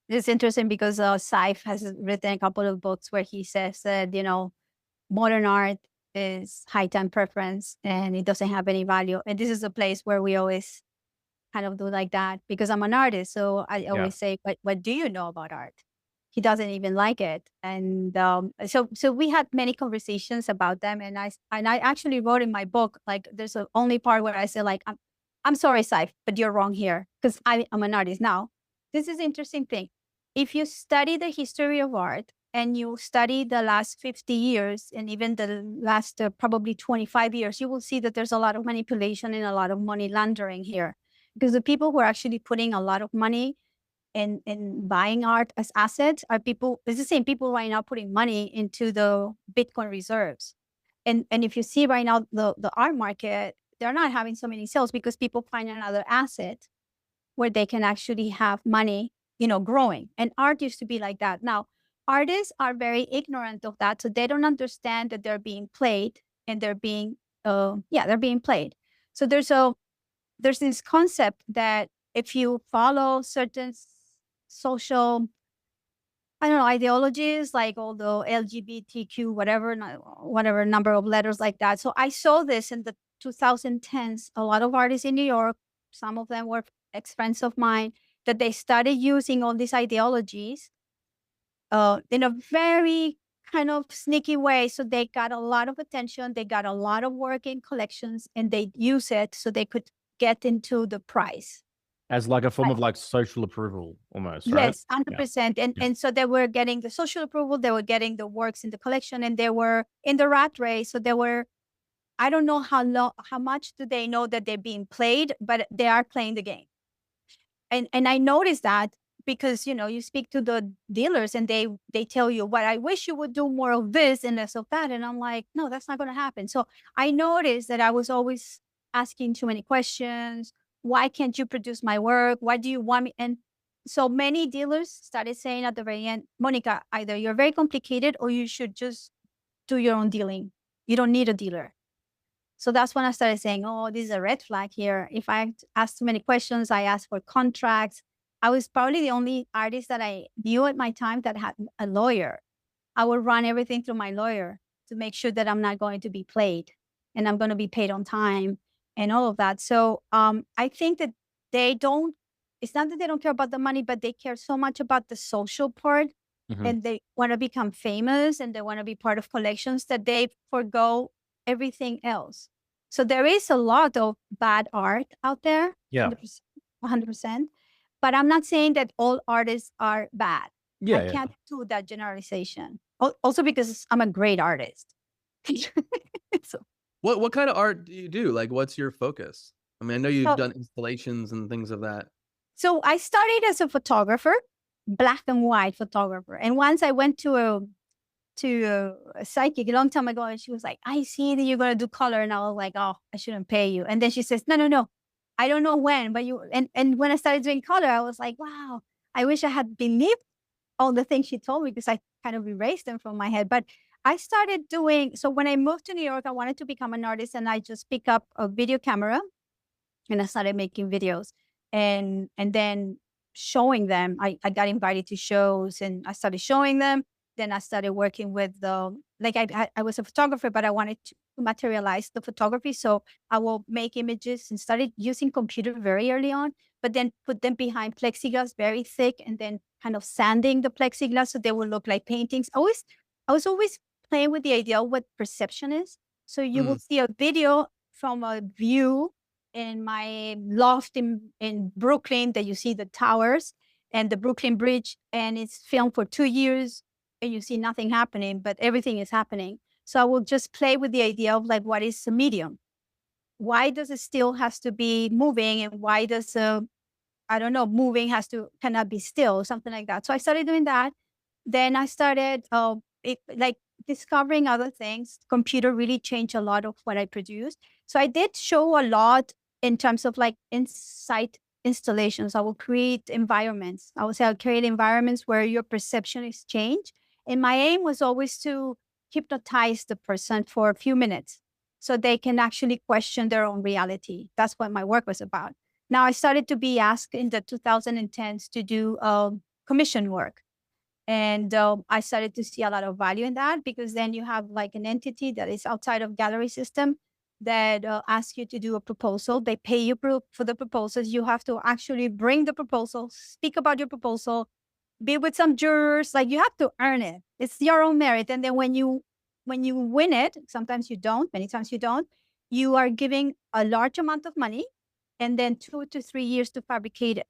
It's interesting because Saif has written a couple of books where he says that, you know, modern art is high time preference and it doesn't have any value. And this is a place where we always kind of do like that because I'm an artist. So I always say, what do you know about art? He doesn't even like it. And so we had many conversations about them. And I actually wrote in my book, like there's a only part where I say like, I'm sorry, Saif, but you're wrong here because I'm an artist. Now, this is the interesting thing. If you study the history of art, and you study the last 50 years and even the last probably 25 years, you will see that there's a lot of manipulation and a lot of money laundering here. Because the people who are actually putting a lot of money in buying art as assets are people, it's the same people right now putting money into the Bitcoin reserves. And if you see right now, the art market, they're not having so many sales because people find another asset where they can actually have money, you know, growing. And art used to be like that. Now, artists are very ignorant of that, so they don't understand that they're being played and they're being, they're being played. So there's this concept that if you follow certain social, I don't know, ideologies like all the LGBTQ, whatever number of letters like that. So I saw this in the 2010s. A lot of artists in New York, some of them were ex-friends of mine, that they started using all these ideologies in a very kind of sneaky way. So they got a lot of attention, they got a lot of work in collections, and they use it so they could get into the price. As like a form of like social approval almost, right? Yes, 100%. And so they were getting the social approval, they were getting the works in the collection, and they were in the rat race. So they were, I don't know how much do they know that they're being played, but they are playing the game. And I noticed that because, you know, you speak to the dealers and they tell you, what I wish you would do more of this and less of that. And I'm like, no, that's not going to happen. So I noticed that I was always asking too many questions. Why can't you produce my work? Why do you want me? And so many dealers started saying at the very end, Monica, either you're very complicated or you should just do your own dealing. You don't need a dealer. So that's when I started saying, oh, this is a red flag here. If I ask too many questions, I asked for contracts. I was probably the only artist that I knew at my time that had a lawyer. I would run everything through my lawyer to make sure that I'm not going to be played and I'm going to be paid on time and all of that. So I think that it's not that they don't care about the money, but they care so much about the social part and they want to become famous and they want to be part of collections that they forgo everything else. So there is a lot of bad art out there. Yeah. 100%. But I'm not saying that all artists are bad. Yeah, I can't do that generalization. Also because I'm a great artist. So, what kind of art do you do? Like, what's your focus? I mean, I know you've done installations and things of that. So I started as a photographer, black and white photographer. And once I went to a psychic a long time ago, and she was like, I see that you're going to do color. And I was like, oh, I shouldn't pay you. And then she says, no. I don't know when, but you, and when I started doing color, I was like, wow, I wish I had believed all the things she told me because I kind of erased them from my head. But I started doing, so when I moved to New York, I wanted to become an artist, and I just picked up a video camera and I started making videos, and then showing them. I got invited to shows and I started showing them. Then I started working with I was a photographer, but I wanted to materialize the photography. So I will make images and started using computer very early on, but then put them behind plexiglass very thick and then kind of sanding the plexiglass so they will look like paintings. I was always playing with the idea of what perception is. So you will see a video from a view in my loft in Brooklyn that you see the towers and the Brooklyn Bridge, and it's filmed for 2 years and you see nothing happening, but everything is happening. So I will just play with the idea of like, what is a medium? Why does it still has to be moving? And why does, I don't know, moving cannot be still, something like that. So I started doing that. Then I started discovering other things. Computer really changed a lot of what I produced. So I did show a lot in terms of like insight installations. I will create environments. I would say I'll create environments where your perception is changed. And my aim was always to hypnotize the person for a few minutes so they can actually question their own reality. That's what my work was about. Now I started to be asked in the 2010s to do commission work. And I started to see a lot of value in that, because then you have like an entity that is outside of gallery system that asks you to do a proposal. They pay you for the proposals. You have to actually bring the proposal, speak about your proposal, be with some jurors. Like, you have to earn it. It's your own merit. And then when you win it, sometimes you don't, many times you don't, you are giving a large amount of money and then 2 to 3 years to fabricate it.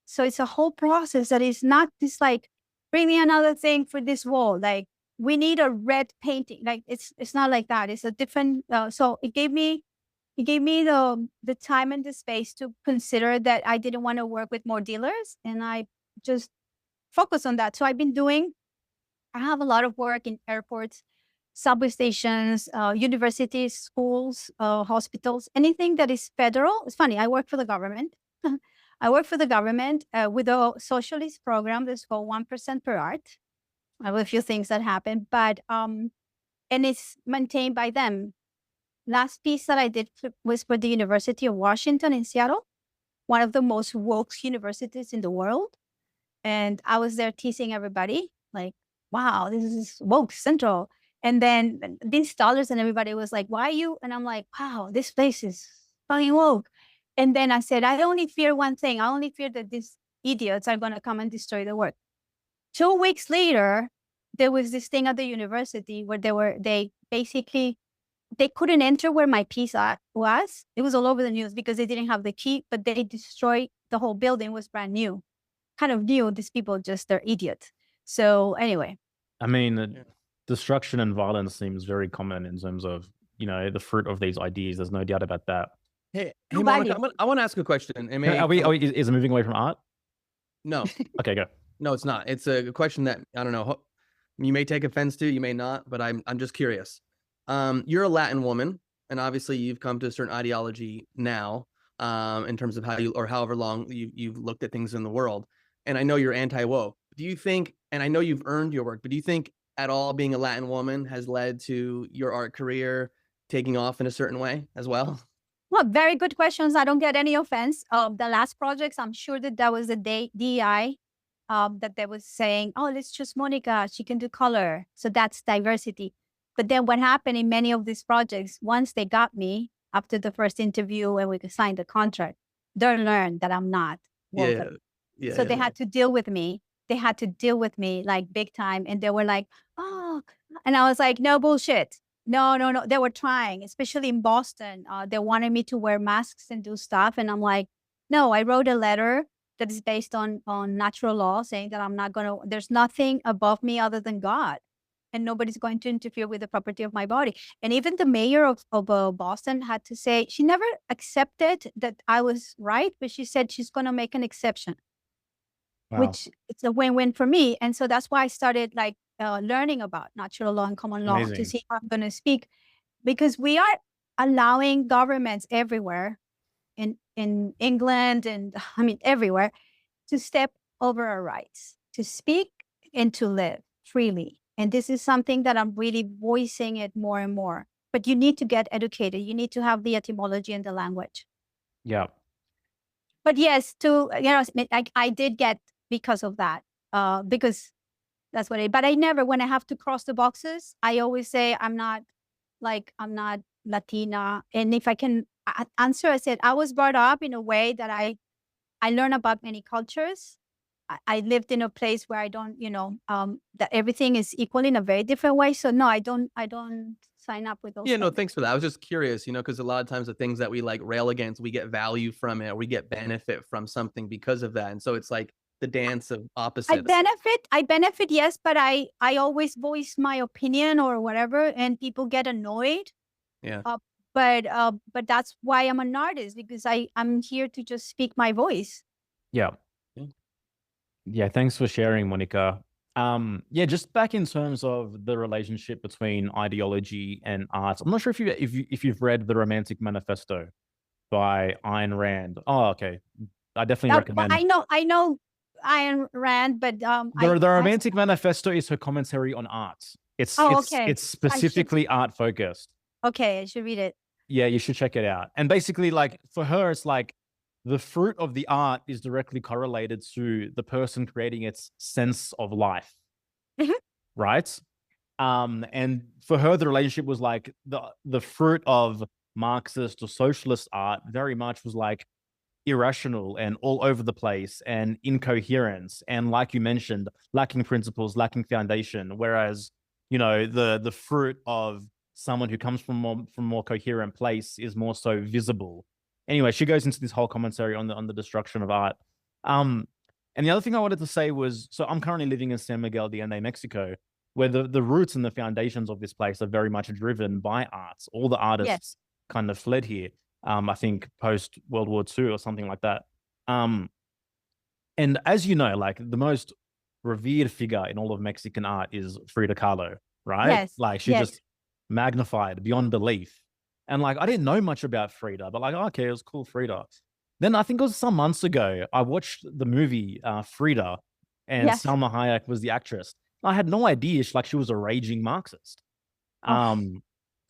So it's a whole process that is not just like, bring me another thing for this wall. Like, we need a red painting. Like, it's not like that. It's a different. So it gave me the time and the space to consider that I didn't want to work with more dealers, and I just focus on that. So I have a lot of work in airports, subway stations, universities, schools, hospitals, anything that is federal. It's funny, I work for the government. I work for the government with a socialist program that's called 1% per art. I have a few things that happen, but and it's maintained by them. Last piece that I did was for the University of Washington in Seattle, one of the most woke universities in the world. And I was there teasing everybody, like, wow, this is woke central. And then these scholars and everybody was like, why you? And I'm like, wow, this place is fucking woke. And then I said, I only fear one thing. I only fear that these idiots are going to come and destroy the work. 2 weeks later, there was this thing at the university where they couldn't enter where my piece was. It was all over the news because they didn't have the key, but they destroyed the whole building. It was brand new. Kind of new. These people they're idiots. So anyway. I mean, destruction and violence seems very common in terms of, the fruit of these ideas. There's no doubt about that. Hey, Monica, I want to ask a question. Is it moving away from art? No. Okay, go. No, it's not. It's a question that, I don't know, you may take offense to, you may not, but I'm just curious. You're a Latin woman, and obviously you've come to a certain ideology now, in terms of however long you've looked at things in the world. And I know you're anti-woke. Do you think, and I know you've earned your work, but do you think at all being a Latin woman has led to your art career taking off in a certain way as well? Well, very good questions. I don't get any offense. The last projects, I'm sure that was the DEI that they was saying, oh, let's choose Monica. She can do color. So that's diversity. But then what happened in many of these projects, once they got me after the first interview and we signed the contract, they learned that I'm not woke. So they had to deal with me. They had to deal with me like big time. And they were like, oh, and I was like, no bullshit. No. They were trying, especially in Boston. They wanted me to wear masks and do stuff. And I'm like, no, I wrote a letter that is based on natural law saying that I'm not going to, there's nothing above me other than God. And nobody's going to interfere with the property of my body. And even the mayor of Boston had to say, she never accepted that I was right, but she said she's going to make an exception. Wow. Which it's a win-win for me. And so that's why I started like learning about natural law and common law. Amazing. To see how I'm going to speak, because we are allowing governments everywhere in England and everywhere to step over our rights, to speak and to live freely. And this is something that I'm really voicing it more and more. But you need to get educated. You need to have the etymology and the language. Yeah. But yes, I did get because of that, because that's what but I never, when I have to cross the boxes, I always say I'm not Latina. And if I can answer, I said, I was brought up in a way that I learned about many cultures. I lived in a place where I don't, that everything is equal in a very different way. So no, I don't sign up with those. Yeah, no, thanks for that. I was just curious, because a lot of times the things that we like rail against, we get value from it, or we get benefit from something because of that. And so it's like the dance of opposites. I benefit, yes, but I always voice my opinion or whatever, and people get annoyed. Yeah. But that's why I'm an artist, because I'm here to just speak my voice. Yeah. Yeah, thanks for sharing, Monica. Yeah, just back in terms of the relationship between ideology and art. I'm not sure if you've read The Romantic Manifesto by Ayn Rand. Oh, okay. I definitely recommend. I know Ayn Rand, but the Romantic Manifesto is her commentary on art. It's specifically art focused. Okay, I should read it. Yeah, you should check it out. And basically, like, for her, it's like the fruit of the art is directly correlated to the person creating its sense of life. Right? And for her, the relationship was like the fruit of Marxist or socialist art very much was like irrational and all over the place and incoherence. And like you mentioned, lacking principles, lacking foundation. Whereas, the fruit of someone who comes from more coherent place is more so visible. Anyway, she goes into this whole commentary on the destruction of art. And the other thing I wanted to say was, so I'm currently living in San Miguel de Allende, Mexico, where the roots and the foundations of this place are very much driven by arts. All the artists kind of fled here. I think post World War II or something like that. And as you know, like the most revered figure in all of Mexican art is Frida Kahlo, right? Yes. Like she just magnified beyond belief. And like, I didn't know much about Frida, but like, okay, it was cool, Frida. Then I think it was some months ago, I watched the movie Frida, and Salma Hayek was the actress. I had no idea she was a raging Marxist. And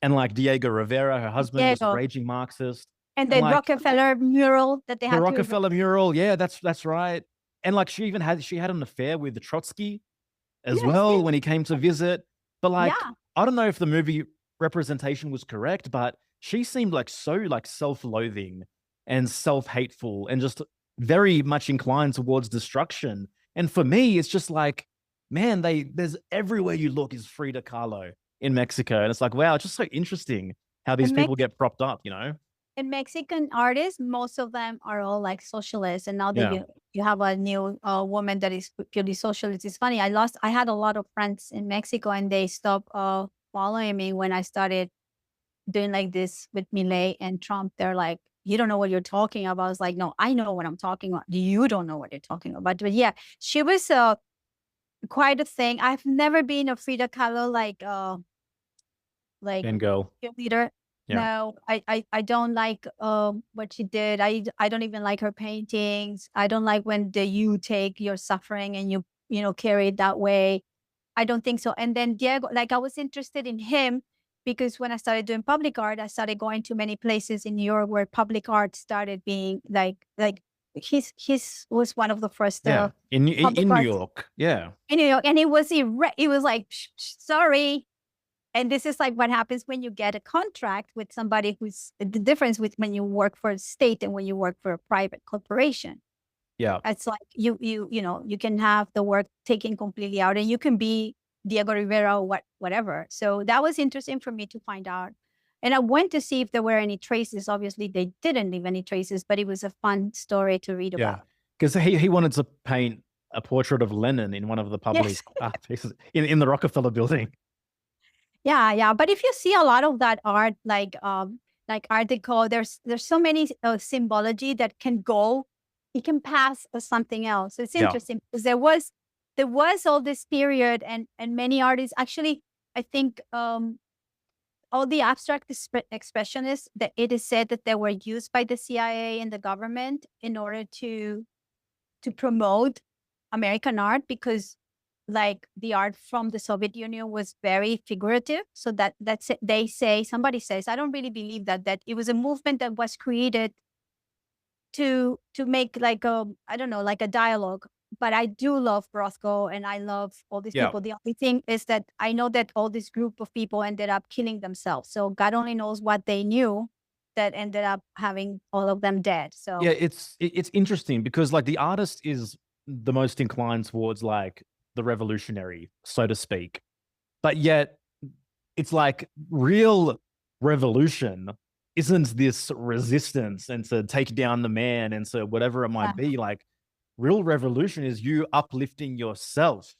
like Diego Rivera, her husband, was a raging Marxist. And the Rockefeller mural that they had. The Rockefeller mural, yeah, that's right. And like she had an affair with Trotsky as well when he came to visit. But like, I don't know if the movie representation was correct, but she seemed like so like self-loathing and self-hateful and just very much inclined towards destruction. And for me, it's just like, man, there's everywhere you look is Frida Kahlo in Mexico. And it's like, wow, it's just so interesting how these people get propped up, And Mexican artists, most of them are all like socialists. And now that you have a new woman that is purely socialist. It's funny. I had a lot of friends in Mexico, and they stopped following me when I started doing like this with Milei and Trump. They're like, you don't know what you're talking about. I was like, no, I know what I'm talking about. You don't know what you're talking about. But yeah, she was quite a thing. I've never been a Frida Kahlo like girl leader. Yeah. No, I don't like what she did. I don't even like her paintings. I don't like when you take your suffering and you carry it that way. I don't think so. And then Diego, like I was interested in him because when I started doing public art, I started going to many places in New York where public art started being like his was one of the first in New York. Yeah. In New York. And it was like, sorry. And this is like what happens when you get a contract with somebody who's the difference with when you work for a state and when you work for a private corporation. Yeah. It's like you can have the work taken completely out and you can be Diego Rivera or whatever. So that was interesting for me to find out. And I went to see if there were any traces. Obviously, they didn't leave any traces, but it was a fun story to read about. Because he wanted to paint a portrait of Lenin in one of the public art pieces in the Rockefeller building. Yeah. But if you see a lot of that art, like Art Deco, there's so many symbology that can go, it can pass as something else. So it's interesting because there was all this period and many artists, actually, I think all the abstract expressionists, that it is said that they were used by the CIA and the government in order to promote American art, because like the art from the Soviet Union was very figurative. So that's it. Somebody says, I don't really believe that it was a movement that was created to make like I don't know, like a dialogue. But I do love Rothko and I love all these Yeah. people. The only thing is that I know that all this group of people ended up killing themselves. So God only knows what they knew that ended up having all of them dead. So Yeah, it's interesting because like the artist is the most inclined towards like the revolutionary, so to speak. But yet it's like real revolution isn't this resistance and to take down the man and so whatever it might be. Like real revolution is you uplifting yourself,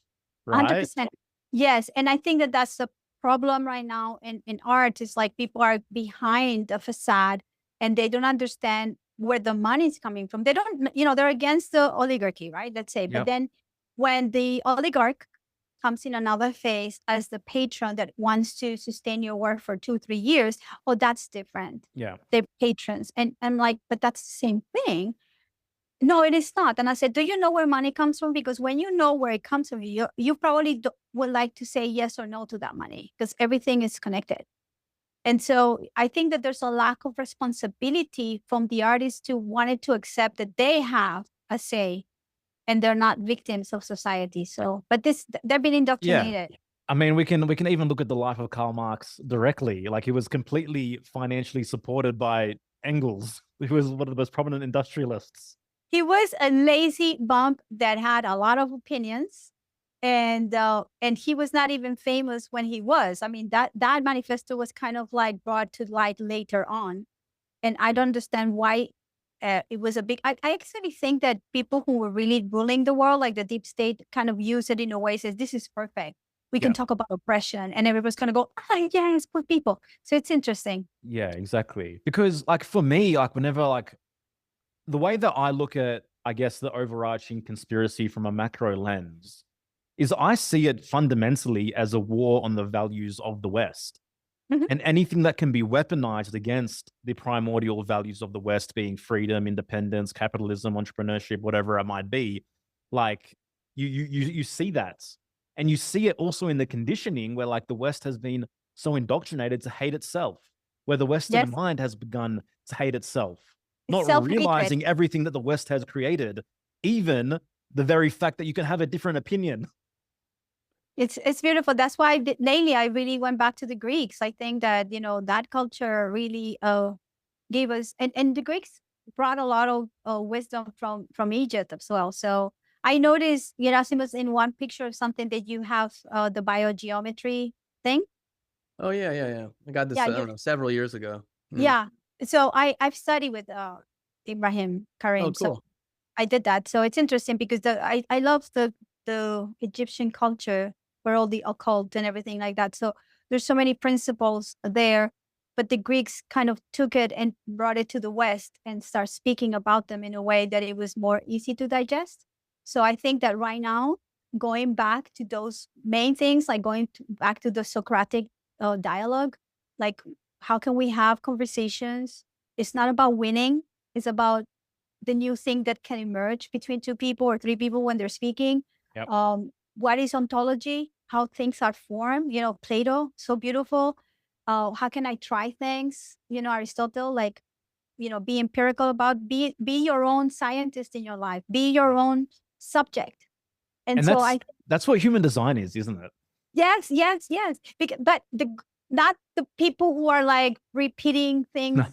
right? 100%. Yes. And I think that that's the problem right now in art is like people are behind the facade and they don't understand where the money is coming from. They don't, they're against the oligarchy, right? Let's say. But then when the oligarch comes in another phase as the patron that wants to sustain your work for 2-3 years, oh, that's different. Yeah. They're patrons. And I'm like, but that's the same thing. No, it is not. And I said, do you know where money comes from? Because when you know where it comes from, you probably would like to say yes or no to that money because everything is connected. And so I think that there's a lack of responsibility from the artists to wanted to accept that they have a say and they're not victims of society. So, but they're being indoctrinated. Yeah. I mean, we can even look at the life of Karl Marx directly. Like he was completely financially supported by Engels, who was one of the most prominent industrialists. He was a lazy bump that had a lot of opinions, and he was not even famous when he was. I mean, that manifesto was kind of like brought to light later on, and I don't understand why it was a big. I actually think that people who were really ruling the world, like the deep state, kind of use it in a way says this is perfect. We can talk about oppression, and everybody's gonna go, yes, poor people. So it's interesting. Yeah, exactly. Because like for me, like whenever like the way that I look at, I guess, the overarching conspiracy from a macro lens is I see it fundamentally as a war on the values of the West. Mm-hmm. And anything that can be weaponized against the primordial values of the West being freedom, independence, capitalism, entrepreneurship, whatever it might be, like you see that. And you see it also in the conditioning where like the West has been so indoctrinated to hate itself, where the Western mind has begun to hate itself. Not realizing everything that the West has created, even the very fact that you can have a different opinion. It's beautiful. That's why lately I really went back to the Greeks. I think that, that culture really gave us, and the Greeks brought a lot of wisdom from Egypt as well. So I noticed, Gerasimos, in one picture of something that you have the biogeometry thing. Oh, yeah. I got this, I don't know, several years ago. Yeah. So I've studied with Ibrahim Karim. Oh, cool. So I did that. So it's interesting because I love the Egyptian culture where all the occult and everything like that. So there's so many principles there, but the Greeks kind of took it and brought it to the West and start speaking about them in a way that it was more easy to digest. So I think that right now, going back to those main things, like back to the Socratic dialogue, like how can we have conversations? It's not about winning. It's about the new thing that can emerge between two people or three people when they're speaking. Yep. What is ontology? How things are formed? Plato, so beautiful. How can I try things? Aristotle, like, be empirical about, be your own scientist in your life, be your own subject. And so that's what human design is, isn't it? Yes. But not the people who are like repeating things. No.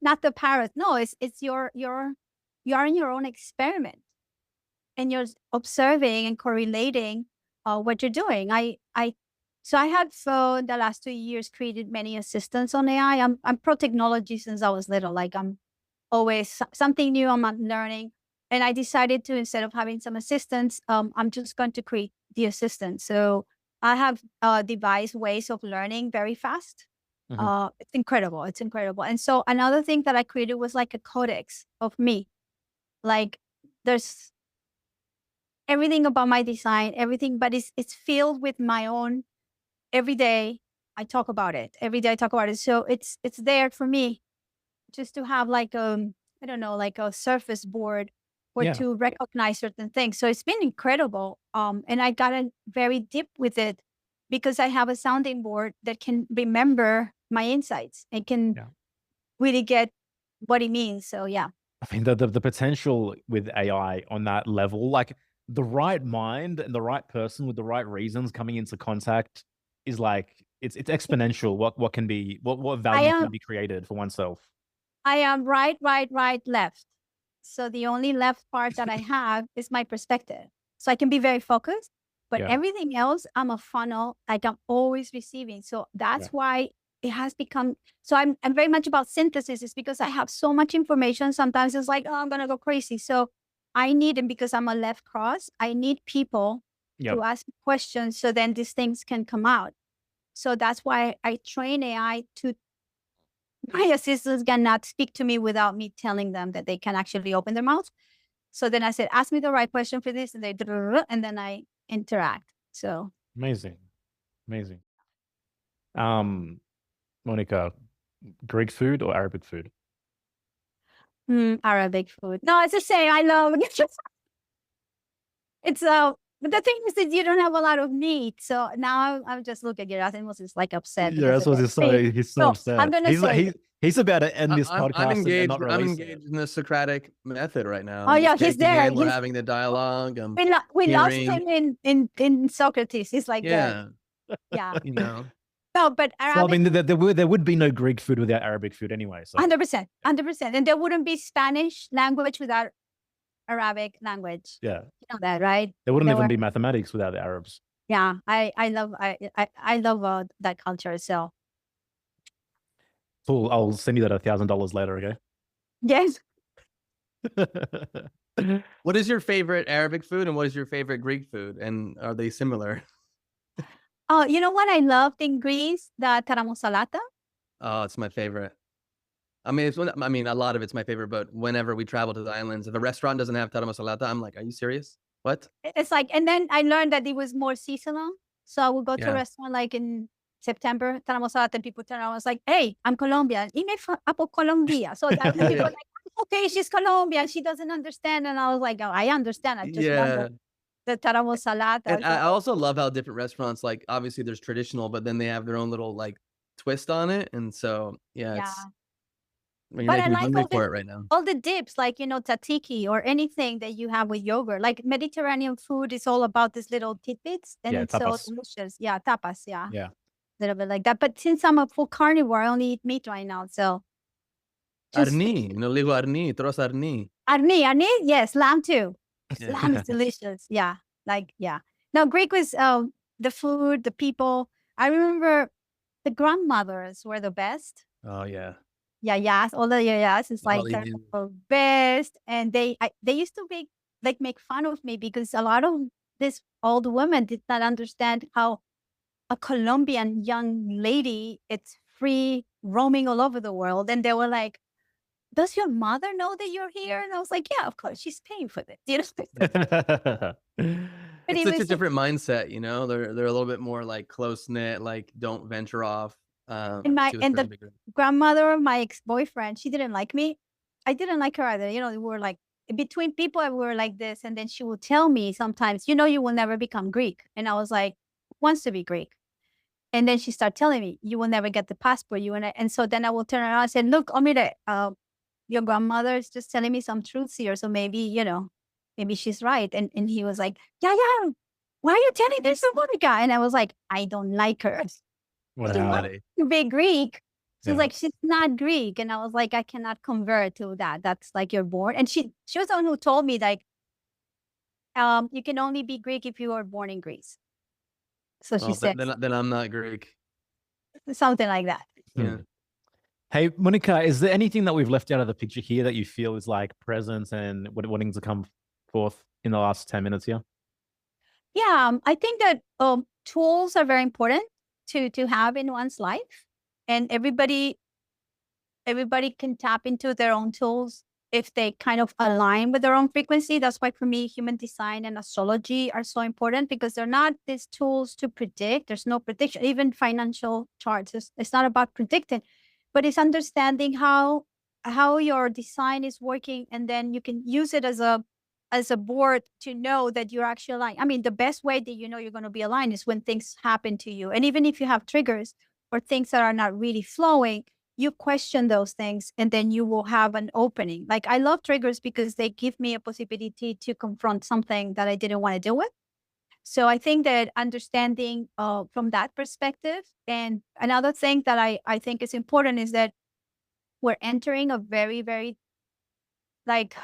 Not the parrot. No, it's you're in your own experiment, and you're observing and correlating what you're doing. So I have for the last 2 years created many assistants on AI. I'm pro technology since I was little. Like I'm always something new I'm learning, and I decided to, instead of having some assistants, I'm just going to create the assistant. So I have devised ways of learning very fast. Mm-hmm. It's incredible. It's incredible. And so another thing that I created was like a codex of me. Like there's everything about my design, everything, but it's filled with my own. Every day I talk about it. Every day I talk about it. So it's there for me just to have like I don't know, like a surface board or Yeah. to recognize certain things. So it's been incredible. And I got very deep with it because I have a sounding board that can remember my insights and can really get what it means. So yeah. I mean, the potential with AI on that level, like the right mind and the right person with the right reasons coming into contact is like it's exponential. What can be what value can be created for oneself? I am right, left. So the only left part that I have is my perspective. So I can be very focused, but everything else, I'm a funnel. Like I'm always receiving. So that's why it has become. So I'm very much about synthesis. It's because I have so much information. Sometimes it's like, oh, I'm gonna go crazy. So I need, and because I'm a left cross, I need people to ask questions. So then these things can come out. So that's why I train AI to. My assistants cannot speak to me without me telling them that they can actually open their mouth. So then I said, ask me the right question for this. And and then I interact. So Amazing. Monica, Greek food or Arabic food? Arabic food. No, it's the same. I love it's but the thing is that you don't have a lot of meat. So now I'm just looking at Erasmus is like upset. Yeah, that's what he's so upset. I'm gonna say he's about to end this podcast. I'm engaged in the Socratic method right now. Oh yeah, he's there. We're having the dialogue. We lost him in Socrates. He's like yeah. You know. No, but Arabic, well, I mean, there would be no Greek food without Arabic food anyway. So 100%, and there wouldn't be Spanish language without Arabic language. Yeah, you know that, right? There wouldn't even be mathematics without the Arabs. Yeah, I love that culture. So cool. I'll send you that $1,000 later. Okay. Yes. What is your favorite Arabic food and what is your favorite Greek food? And are they similar? Oh, you know what I loved in Greece? The taramosalata. Oh, it's my favorite. I mean, a lot of it's my favorite, but whenever we travel to the islands, if a restaurant doesn't have taramosalata, I'm like, are you serious? What? It's like, and then I learned that it was more seasonal. So I would go to a restaurant like in September, taramosalata, and people turn around and was like, hey, I'm Colombian. Apo Colombia. So that people were like, okay, she's Colombian. She doesn't understand. And I was like, oh, I understand. I just want the taramosalata. And I also love how different restaurants, like obviously there's traditional, but then they have their own little like twist on it. And so, it's. You're making me hungry for it right now. All the dips, like, tzatziki or anything that you have with yogurt. Like Mediterranean food is all about these little tidbits. And it's tapas. So delicious. Yeah, tapas, yeah. A little bit like that. But since I'm a full carnivore, I only eat meat right now. So. Arni, no ligo arni, tros arni. Arni, yes, lamb too. Lamb is delicious. Yeah, No, Greek was the food, the people. I remember the grandmothers were the best. Oh, yeah. Yayas, all the yayas is like the best. And they used to make fun of me because a lot of these old women did not understand how a Colombian young lady, it's free roaming all over the world. And they were like, does your mother know that you're here? And I was like, yeah, of course, she's paying for this. It's such a different mindset, They're a little bit more like close knit, like don't venture off. And the grandmother of my ex-boyfriend, she didn't like me. I didn't like her either. We were like between people, we were like this. And then she would tell me sometimes, you will never become Greek. And I was like, wants to be Greek. And then she started telling me, you will never get the passport. And so then I will turn around and say, look, Omire, your grandmother is just telling me some truths here. So maybe, maybe she's right. And he was like, yeah. Why are you telling this to Monica? And I was like, I don't like her. Wow. To be Greek. She's like, she's not Greek. And I was like, I cannot convert to that. That's like you're born. And she was the one who told me like, you can only be Greek if you were born in Greece. So she said, then I'm not Greek. Something like that. Yeah. Hey, Monica, is there anything that we've left out of the picture here that you feel is like present and wanting to come forth in the last 10 minutes here? Yeah, I think that tools are very important to have in one's life, and everybody can tap into their own tools if they kind of align with their own frequency. That's why for me, human design and astrology are so important, because they're not these tools to predict. There's no prediction. Even financial charts, it's not about predicting, but it's understanding how your design is working, and then you can use it as a as a board to know that you're actually aligned. I mean, the best way that you know you're going to be aligned is when things happen to you. And even if you have triggers or things that are not really flowing, you question those things and then you will have an opening. Like I love triggers because they give me a possibility to confront something that I didn't want to deal with. So I think that understanding from that perspective, and another thing that I think is important is that we're entering a very, very, like,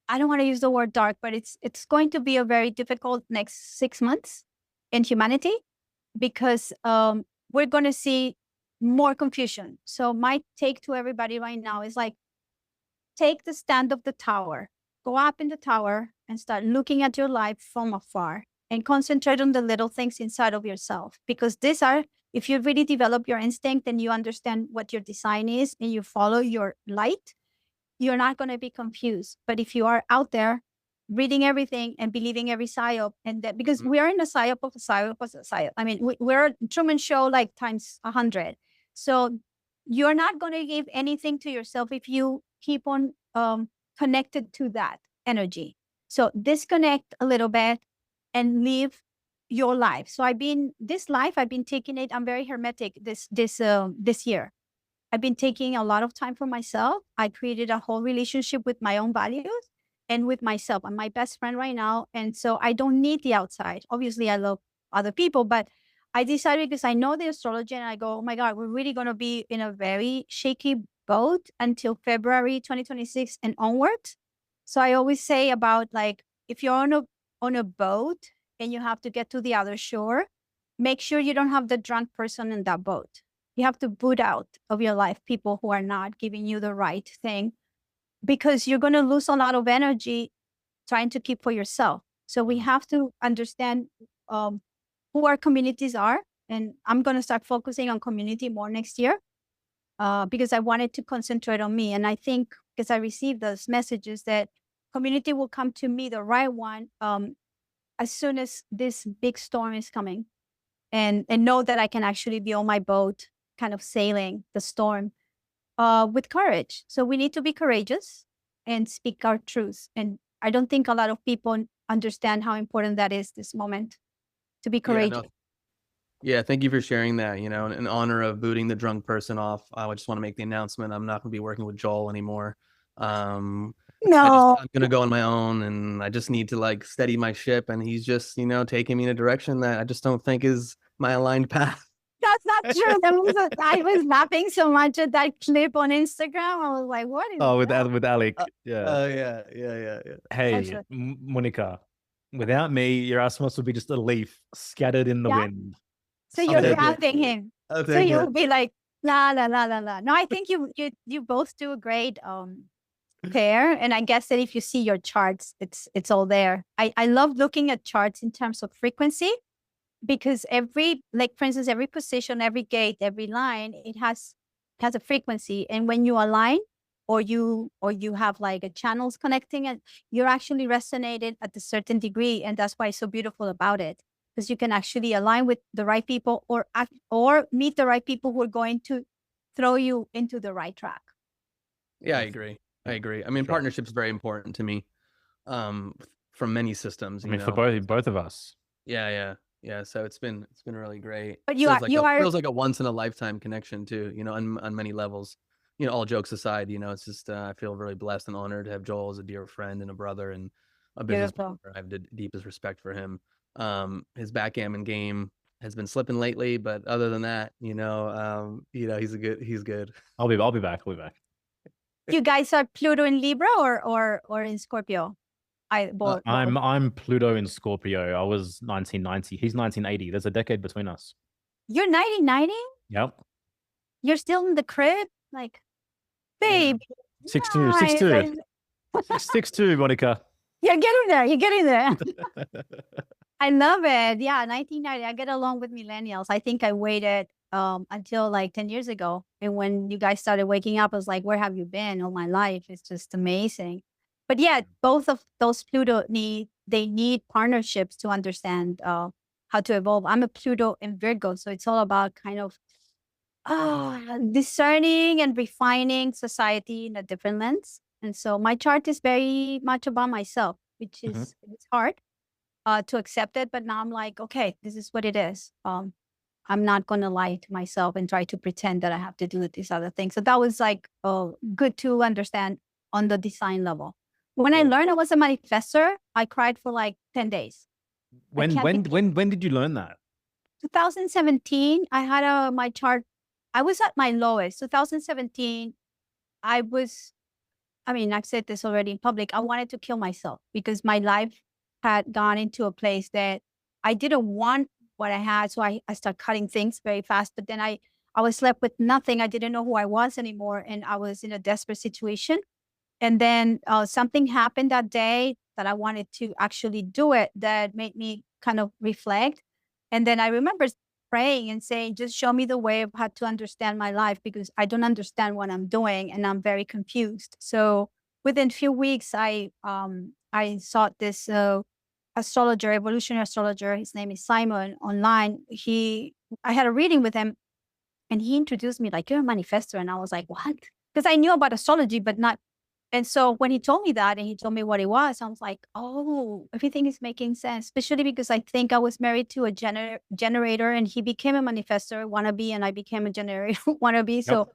I don't want to use the word dark, but it's going to be a very difficult next 6 months in humanity because we're going to see more confusion. So my take to everybody right now is like, take the stand of the tower, go up in the tower and start looking at your life from afar and concentrate on the little things inside of yourself. Because these are, if you really develop your instinct and you understand what your design is and you follow your light, you're not going to be confused. But if you are out there reading everything and believing every psyop, and that because we are in a psyop of a psyop of a psyop. I mean, we're a Truman Show like times 100. So you're not going to give anything to yourself if you keep on connected to that energy. So disconnect a little bit and live your life. So I've been taking it. I'm very hermetic this year. I've been taking a lot of time for myself. I created a whole relationship with my own values and with myself. I'm my best friend right now. And so I don't need the outside. Obviously, I love other people, but I decided because I know the astrology and I go, oh my God, we're really going to be in a very shaky boat until February 2026 and onwards. So I always say about like, if you're on a boat and you have to get to the other shore, make sure you don't have the drunk person in that boat. You have to boot out of your life people who are not giving you the right thing, because you're going to lose a lot of energy trying to keep for yourself. So we have to understand who our communities are. And I'm going to start focusing on community more next year because I wanted to concentrate on me. And I think because I received those messages that community will come to me, the right one, as soon as this big storm is coming, and know that I can actually be on my boat, kind of sailing the storm with courage. So we need to be courageous and speak our truth. And I don't think a lot of people understand how important that is this moment, to be courageous. Yeah, no. Yeah, thank you for sharing that. You know, in honor of booting the drunk person off, I just want to make the announcement I'm not going to be working with Joel anymore. No, I'm going to go on my own, and I just need to like steady my ship. And he's just, you know, taking me in a direction that I just don't think is my aligned path. that's not true. I was laughing so much at that clip on Instagram. I was like, what is that? with Alec. Yeah. Yeah. Hey, Actually. Monica, without me, Erasmus would be just a leaf scattered in the wind. So you're take it. grounding him. I'll So take you'll it. be like, la, la, la, la, la. No, I think you both do a great pair. And I guess that if you see your charts, it's all there. I love looking at charts in terms of frequency, because every, like for instance, every position, every gate, every line, it has a frequency. And when you align or you have like a channels connecting it, you're actually resonated at a certain degree. And that's why it's so beautiful about it, because you can actually align with the right people or meet the right people who are going to throw you into the right track. Yeah, I agree. I mean, partnership's very important to me from many systems. I mean, you for know? both of us. Yeah. So it's been really great. But feels like a once in a lifetime connection too, you know, on many levels. You know, all jokes aside, you know, it's just I feel really blessed and honored to have Joel as a dear friend and a brother and a business partner. I have the deepest respect for him. His backgammon game has been slipping lately, but other than that, you know, he's good. I'll be back. You guys are Pluto in Libra or in Scorpio? I'm Pluto in Scorpio. I was 1990. He's 1980. There's a decade between us. You're 1990? Yep. You're still in the crib? Like, babe. 6'2", 6'2", Monica. You're getting there. I love it. Yeah, 1990. I get along with millennials. I think I waited until like 10 years ago. And when you guys started waking up, I was like, where have you been all my life? It's just amazing. But yeah, both of those Pluto need partnerships to understand how to evolve. I'm a Pluto in Virgo, so it's all about kind of discerning and refining society in a different lens. And so my chart is very much about myself. which is it's hard to accept it. But now I'm like, okay, this is what it is. I'm not going to lie to myself and try to pretend that I have to do these other things. So that was like good to understand on the design level. When I learned I was a manifestor, I cried for like 10 days. When did you learn that? 2017, I had my chart. I was at my lowest. 2017, I've said this already in public. I wanted to kill myself because my life had gone into a place that I didn't want what I had. So I started cutting things very fast. But then I was left with nothing. I didn't know who I was anymore. And I was in a desperate situation. And then something happened that day that I wanted to actually do it that made me kind of reflect. And then I remember praying and saying, just show me the way of how to understand my life, because I don't understand what I'm doing and I'm very confused. So within a few weeks, I sought this astrologer, evolutionary astrologer. His name is Simon online. I had a reading with him and he introduced me like, you're a manifestor. And I was like, what? Because I knew about astrology, but not. And so when he told me that and he told me what it was, I was like, oh, everything is making sense, especially because I think I was married to a generator and he became a manifestor wannabe and I became a generator wannabe. So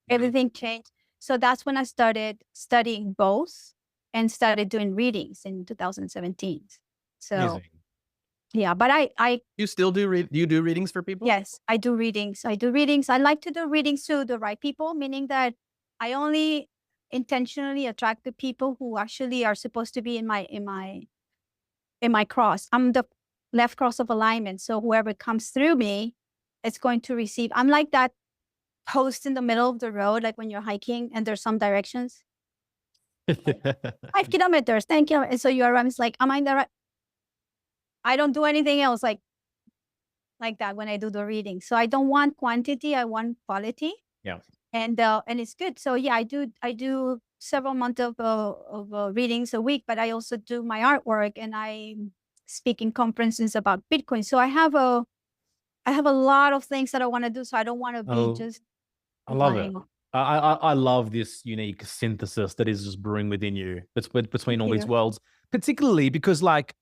everything changed. So that's when I started studying both and started doing readings in 2017. So amazing. Yeah, but you still do you do readings for people? Yes, I do readings. I like to do readings to the right people, meaning that I only intentionally attract the people who actually are supposed to be in my cross. I'm the left cross of alignment. So whoever comes through me, it's going to receive. I'm like that post in the middle of the road, like when you're hiking and there's some directions. Like, 5 kilometers, 10 kilometers. And so you arrive, it's like, am I in the right? I don't do anything else like that when I do the reading. So I don't want quantity, I want quality. Yeah. And it's good. So yeah, I do several months of readings a week, but I also do my artwork and I speak in conferences about Bitcoin. So I have a lot of things that I want to do. So I don't want to be just. I love it. I love this unique synthesis that is just brewing within you between all these worlds, particularly because like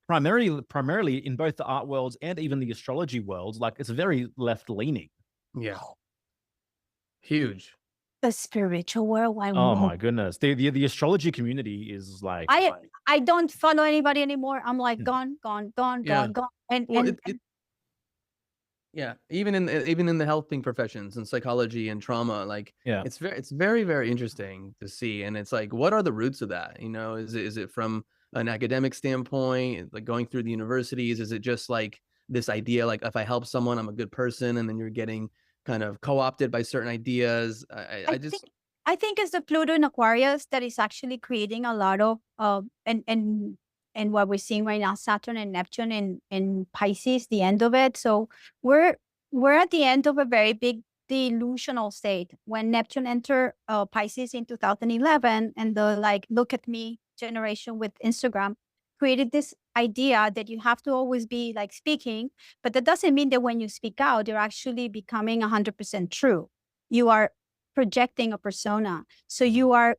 primarily in both the art worlds and even the astrology worlds, like it's very left leaning. Yeah. Huge. The spiritual world. My goodness. The astrology community is like I don't follow anybody anymore. I'm like gone. And yeah, even in the helping professions and psychology and trauma, like it's very, very interesting to see. And it's like, what are the roots of that? You know, is it from an academic standpoint, like going through the universities? Is it just like this idea, like if I help someone, I'm a good person, and then you're getting kind of co-opted by certain ideas? I think it's the Pluto in Aquarius that is actually creating a lot of and what we're seeing right now, Saturn and Neptune in Pisces, the end of it. So we're at the end of a very big delusional state. When Neptune entered Pisces in 2011, and the like, look at me generation with Instagram created this idea that you have to always be like speaking, but that doesn't mean that when you speak out, you're actually becoming 100% true. You are projecting a persona. So you are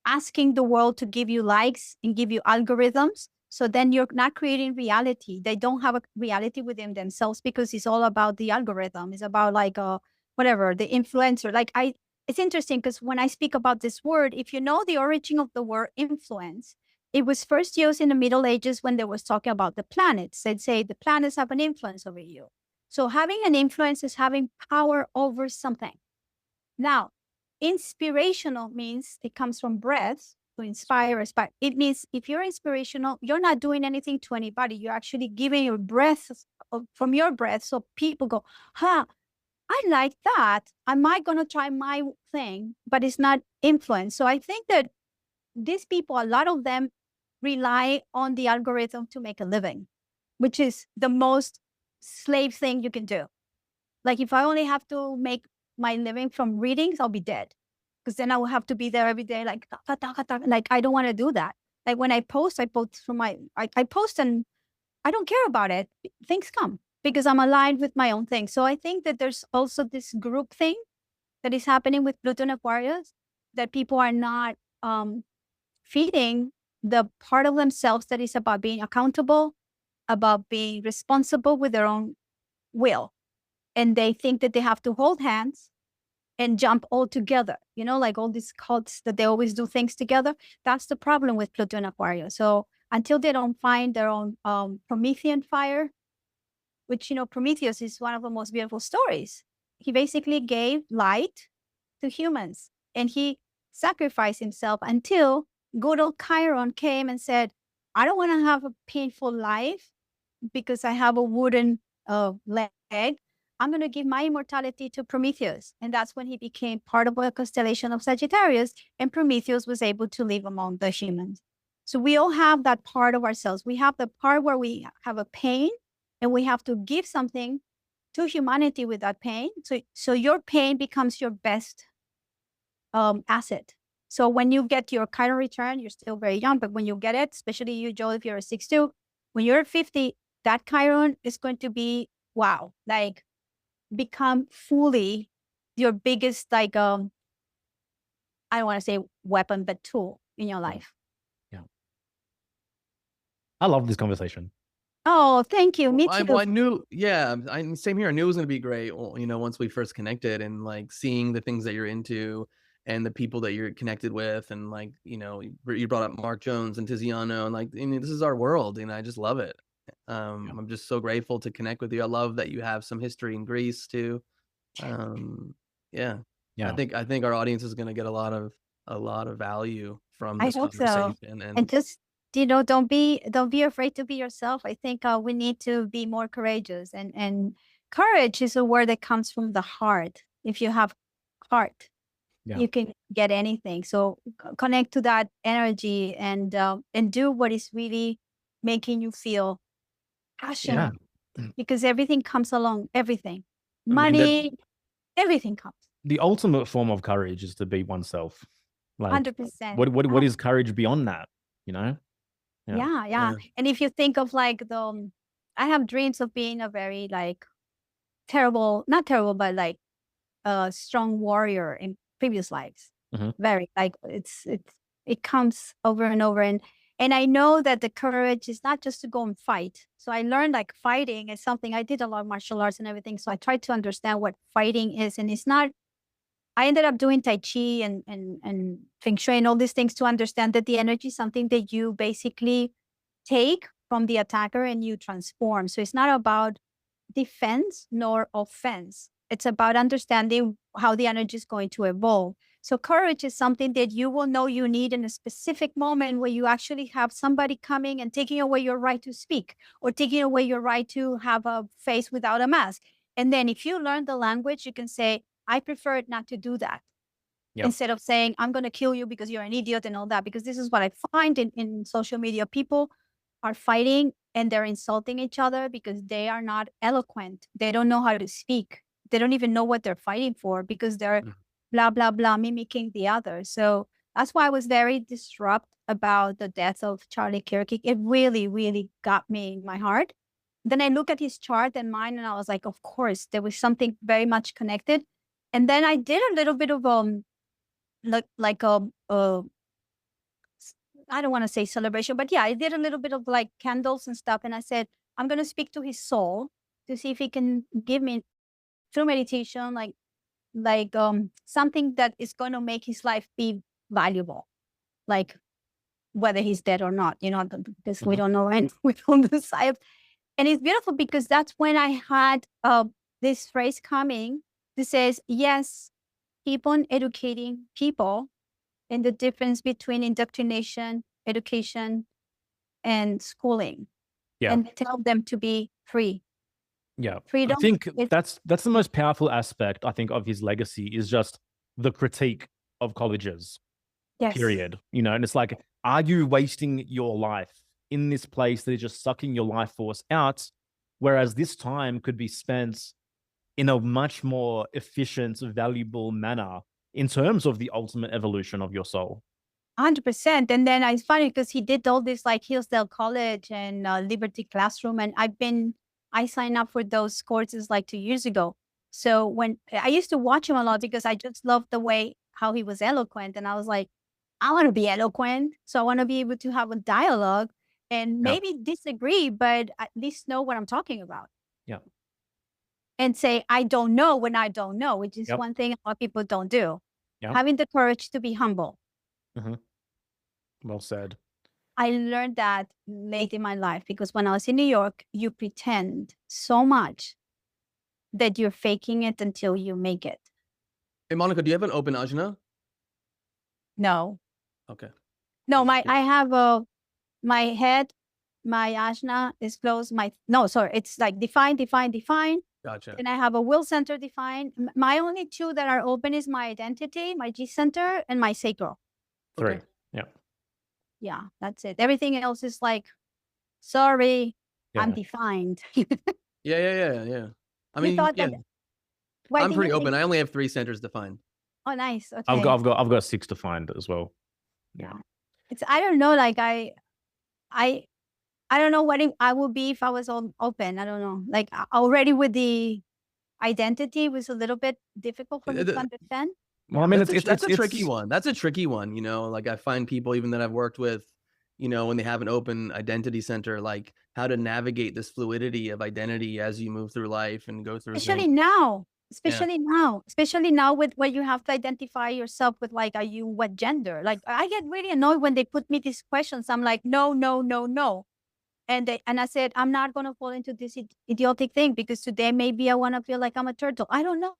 asking the world to give you likes and give you algorithms. So then you're not creating reality. They don't have a reality within themselves because it's all about the algorithm. It's about like whatever, the influencer. It's interesting because when I speak about this word, if you know the origin of the word influence, it was first used in the Middle Ages when they was talking about the planets. They'd say the planets have an influence over you. So having an influence is having power over something. Now, inspirational means it comes from breath, to inspire. It means if you're inspirational, you're not doing anything to anybody. You're actually giving your breath from your breath. So people go, I like that. I might going to try my thing, but it's not influence. So I think that these people, a lot of them rely on the algorithm to make a living, which is the most slave thing you can do. Like if I only have to make my living from readings, I'll be dead. Because then I will have to be there every day, like I don't want to do that. Like when I post from I post and I don't care about it. Things come because I'm aligned with my own thing. So I think that there's also this group thing that is happening with Pluto and Aquarius, that people are not feeding the part of themselves that is about being accountable, about being responsible with their own will. And they think that they have to hold hands and jump all together, like all these cults that they always do things together. That's the problem with Pluto and Aquarius. So until they don't find their own Promethean fire, which, Prometheus is one of the most beautiful stories. He basically gave light to humans, and he sacrificed himself until good old Chiron came and said, I don't want to have a painful life because I have a wooden leg. I'm going to give my immortality to Prometheus. And that's when he became part of a constellation of Sagittarius, and Prometheus was able to live among the humans. So we all have that part of ourselves. We have the part where we have a pain, and we have to give something to humanity with that pain. So your pain becomes your best asset. So when you get your Chiron return, you're still very young, but when you get it, especially you, Joel, if you're a 6'2", when you're 50, that Chiron is going to be, wow, like become fully your biggest, like, I don't want to say weapon, but tool in your life. Yeah. I love this conversation. Oh, thank you. Me too. I knew, same here. I knew it was going to be great, once we first connected, and like seeing the things that you're into and the people that you're connected with. And like, you brought up Mark Jones and Tiziano, and like, this is our world, and I just love it. I'm just so grateful to connect with you. I love that you have some history in Greece too. Yeah. I think our audience is going to get a lot of value from this conversation. So. And just, don't be afraid to be yourself. I think we need to be more courageous, and courage is a word that comes from the heart. If you have heart, you can get anything. So connect to that energy and do what is really making you feel passionate, because everything comes along. Everything, money, everything comes. The ultimate form of courage is to be oneself. Like 100%. What is courage beyond that? Yeah. And if you think of like I have dreams of being a very like not terrible, but like a strong warrior in previous lives. Very like it comes over and over, and I know that the courage is not just to go and fight. So I learned like fighting is something. I did a lot of martial arts and everything, so I tried to understand what fighting is, and it's not. I ended up doing Tai Chi and Feng Shui and all these things to understand that the energy is something that you basically take from the attacker and you transform. So it's not about defense nor offense. It's about understanding how the energy is going to evolve. So courage is something that you will know you need in a specific moment where you actually have somebody coming and taking away your right to speak, or taking away your right to have a face without a mask. And then if you learn the language, you can say, I prefer not to do that. Instead of saying, I'm going to kill you because you're an idiot and all that. Because this is what I find in social media. People are fighting and they're insulting each other because they are not eloquent. They don't know how to speak. They don't even know what they're fighting for, because they're blah, blah, blah, mimicking the other. So that's why I was very distraught about the death of Charlie Kirk. It really, really got me in my heart. Then I look at his chart and mine, and I was like, of course, there was something very much connected. And then I did a little bit of I don't want to say celebration, but yeah, I did a little bit of like candles and stuff. And I said, I'm going to speak to his soul to see if he can give me through meditation, like something that is going to make his life be valuable, like whether he's dead or not, because we don't know, and we don't decide. And it's beautiful because that's when I had this phrase coming that says, yes, keep on educating people in the difference between indoctrination, education, and schooling. And tell them to be free. Freedom. I think that's the most powerful aspect, I think, of his legacy, is just the critique of colleges. Period. And it's like, are you wasting your life in this place that is just sucking your life force out, whereas this time could be spent in a much more efficient, valuable manner in terms of the ultimate evolution of your soul? 100%. And then it's funny because he did all this like Hillsdale College and Liberty Classroom, and I signed up for those courses like 2 years ago. So when I used to watch him a lot because I just loved the way how he was eloquent, and I was like, I want to be eloquent. So I want to be able to have a dialogue and maybe disagree, but at least know what I'm talking about. Yeah. And say, I don't know when I don't know, which is Yep. one thing a lot of people don't do. Yep. Having the courage to be humble. Mm-hmm. Well said. I learned that late in my life because when I was in New York, you pretend so much that you're faking it until you make it. Hey, Monica, do you have an open ajna? No. Okay. No, I have my head, my ajna is closed. It's like define. Gotcha. And I have a will center defined. My only two that are open is my identity, my G center, and my sacral. 3. Okay. Yeah. Yeah, that's it. Everything else is like, sorry, I'm defined. Yeah. I mean, thought that. I'm pretty open. I only have 3 centers defined. Oh, nice. Okay. I've got 6 defined as well. Yeah. I don't know. Like I don't know what I would be if I was all open. I don't know. Like already with the identity was a little bit difficult for me to understand. Well, I mean, that's a tricky one. That's a tricky one. Like I find people even that I've worked with, when they have an open identity center, like how to navigate this fluidity of identity as you move through life and go through. Especially now with where you have to identify yourself with, like, are you what gender? Like I get really annoyed when they put me these questions. I'm like, no. And I said, I'm not going to fall into this idiotic thing because today maybe I want to feel like I'm a turtle. I don't know.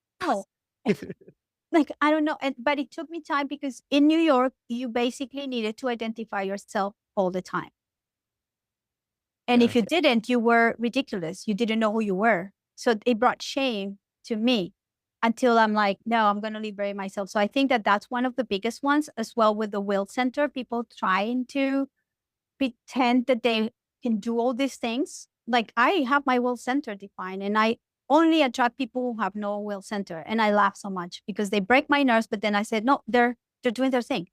Like, I don't know. But it took me time because in New York, you basically needed to identify yourself all the time. And if you didn't, you were ridiculous. You didn't know who you were. So it brought shame to me until I'm like, no, I'm going to liberate myself. So I think that that's one of the biggest ones, as well with the will center, people trying to pretend that they can do all these things. Like I have my will center defined and I only attract people who have no will center. And I laugh so much because they break my nerves. But then I said, no, they're doing their thing.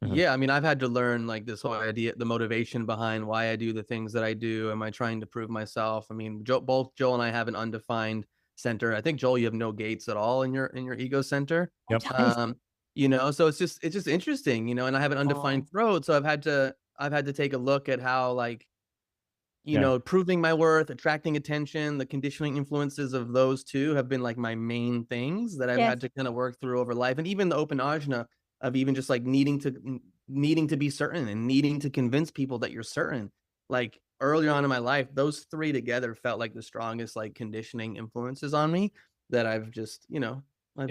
Yeah, I mean, I've had to learn like this whole idea, the motivation behind why I do the things that I do. Am I trying to prove myself? I mean, both Joel and I have an undefined center. I think Joel, you have no gates at all in your ego center. Yep. So it's just interesting, and I have an undefined throat. So I've had to take a look at how, like, proving my worth, attracting attention, the conditioning influences of those two have been like my main things that I've had to kind of work through over life. And even the open ajna of even just like needing to be certain and needing to convince people that you're certain. Like early on in my life, those 3 together felt like the strongest like conditioning influences on me that I've just, I've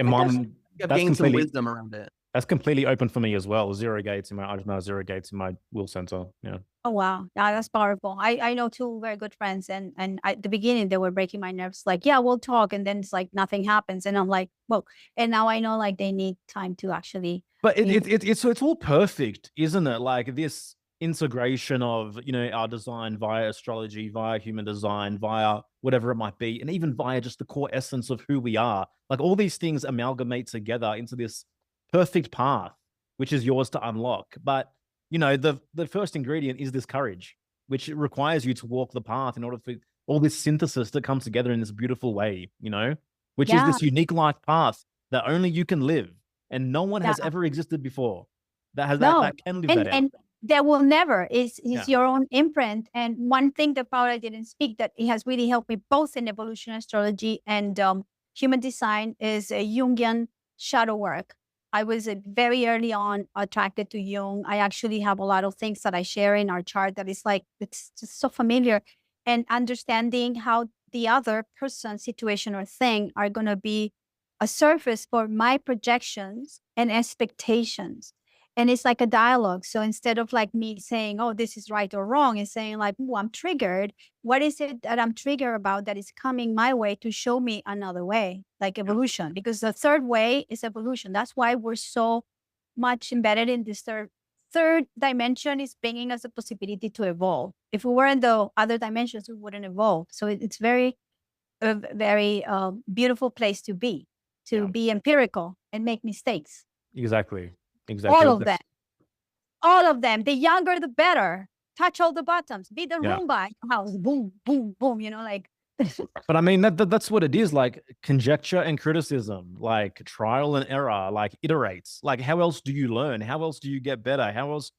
gained some wisdom around it. That's completely open for me as well. 0 gates in my ajna, 0 gates in my will center. Yeah. Oh, wow. Yeah, that's powerful. I know 2 very good friends and at the beginning they were breaking my nerves. Like, yeah, we'll talk. And then it's like nothing happens. And I'm like, whoa. And now I know like they need time to actually. But it's all perfect, isn't it? Like this integration of, our design via astrology, via human design, via whatever it might be, and even via just the core essence of who we are. Like all these things amalgamate together into this perfect path, which is yours to unlock. But the first ingredient is this courage, which requires you to walk the path in order for all this synthesis to come together in this beautiful way, which is this unique life path that only you can live, and no one has ever existed before that can live that out. And there will never is your own imprint. And one thing that Paula didn't speak that it has really helped me both in evolution astrology and human design is a Jungian shadow work. I was very early on attracted to Jung. I actually have a lot of things that I share in our chart that is like, it's just so familiar, and understanding how the other person, situation, or thing are going to be a surface for my projections and expectations. And it's like a dialogue. So instead of like me saying, oh, this is right or wrong, it's saying like, oh, I'm triggered. What is it that I'm triggered about that is coming my way to show me another way, like evolution? Because the third way is evolution. That's why we're so much embedded in this third dimension is bringing us a possibility to evolve. If we were in the other dimensions, we wouldn't evolve. So it's very beautiful place to be empirical and make mistakes. Exactly. All of them. The younger, the better. Touch all the buttons. Be the Roomba in your house. Boom, boom, boom. Like But I mean, that's what it is, like conjecture and criticism, like trial and error, like iterates. Like, how else do you learn? How else do you get better? How else?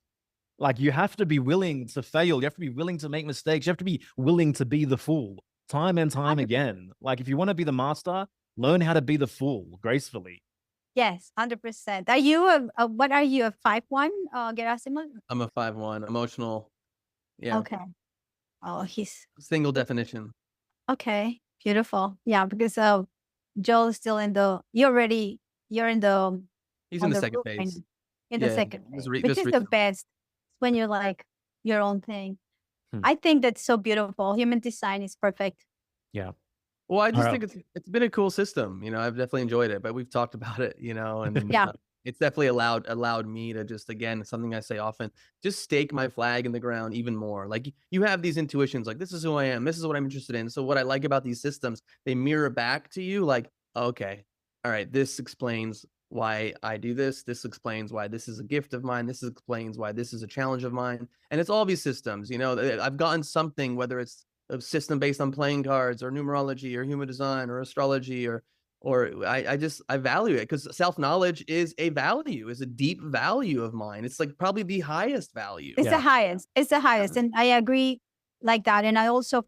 Like, you have to be willing to fail. You have to be willing to make mistakes. You have to be willing to be the fool time and time again. Like, if you want to be the master, learn how to be the fool gracefully. Yes, 100%. Are you what are you, a 5-1, Gerasimov? I'm a 5-1, emotional. Yeah. Okay. Oh, he's Single definition. okay. Beautiful. Yeah, because Joel is still in the. You're in the. He's on in the the second roof right phase. now. In the Yeah, second just phase, re- which just is the recently. best when you're like your own thing. Hmm. I think that's so beautiful. Human design is perfect. Yeah. Well, I just All right. think it's been a cool system. I've definitely enjoyed it, but we've talked about it, and Yeah. it's definitely allowed me to just, again, something I say often, just stake my flag in the ground even more. Like, you have these intuitions, like, this is who I am, this is what I'm interested in. So what I like about these systems, they mirror back to you, like, okay, all right, this explains why I do this. This explains why this is a gift of mine. This explains why this is a challenge of mine. And it's all these systems, I've gotten something, whether it's a system based on playing cards or numerology or human design or astrology or I value it because self-knowledge is a deep value of mine. It's like probably the highest value. It's the highest. It's the highest. And I agree like that. And I also,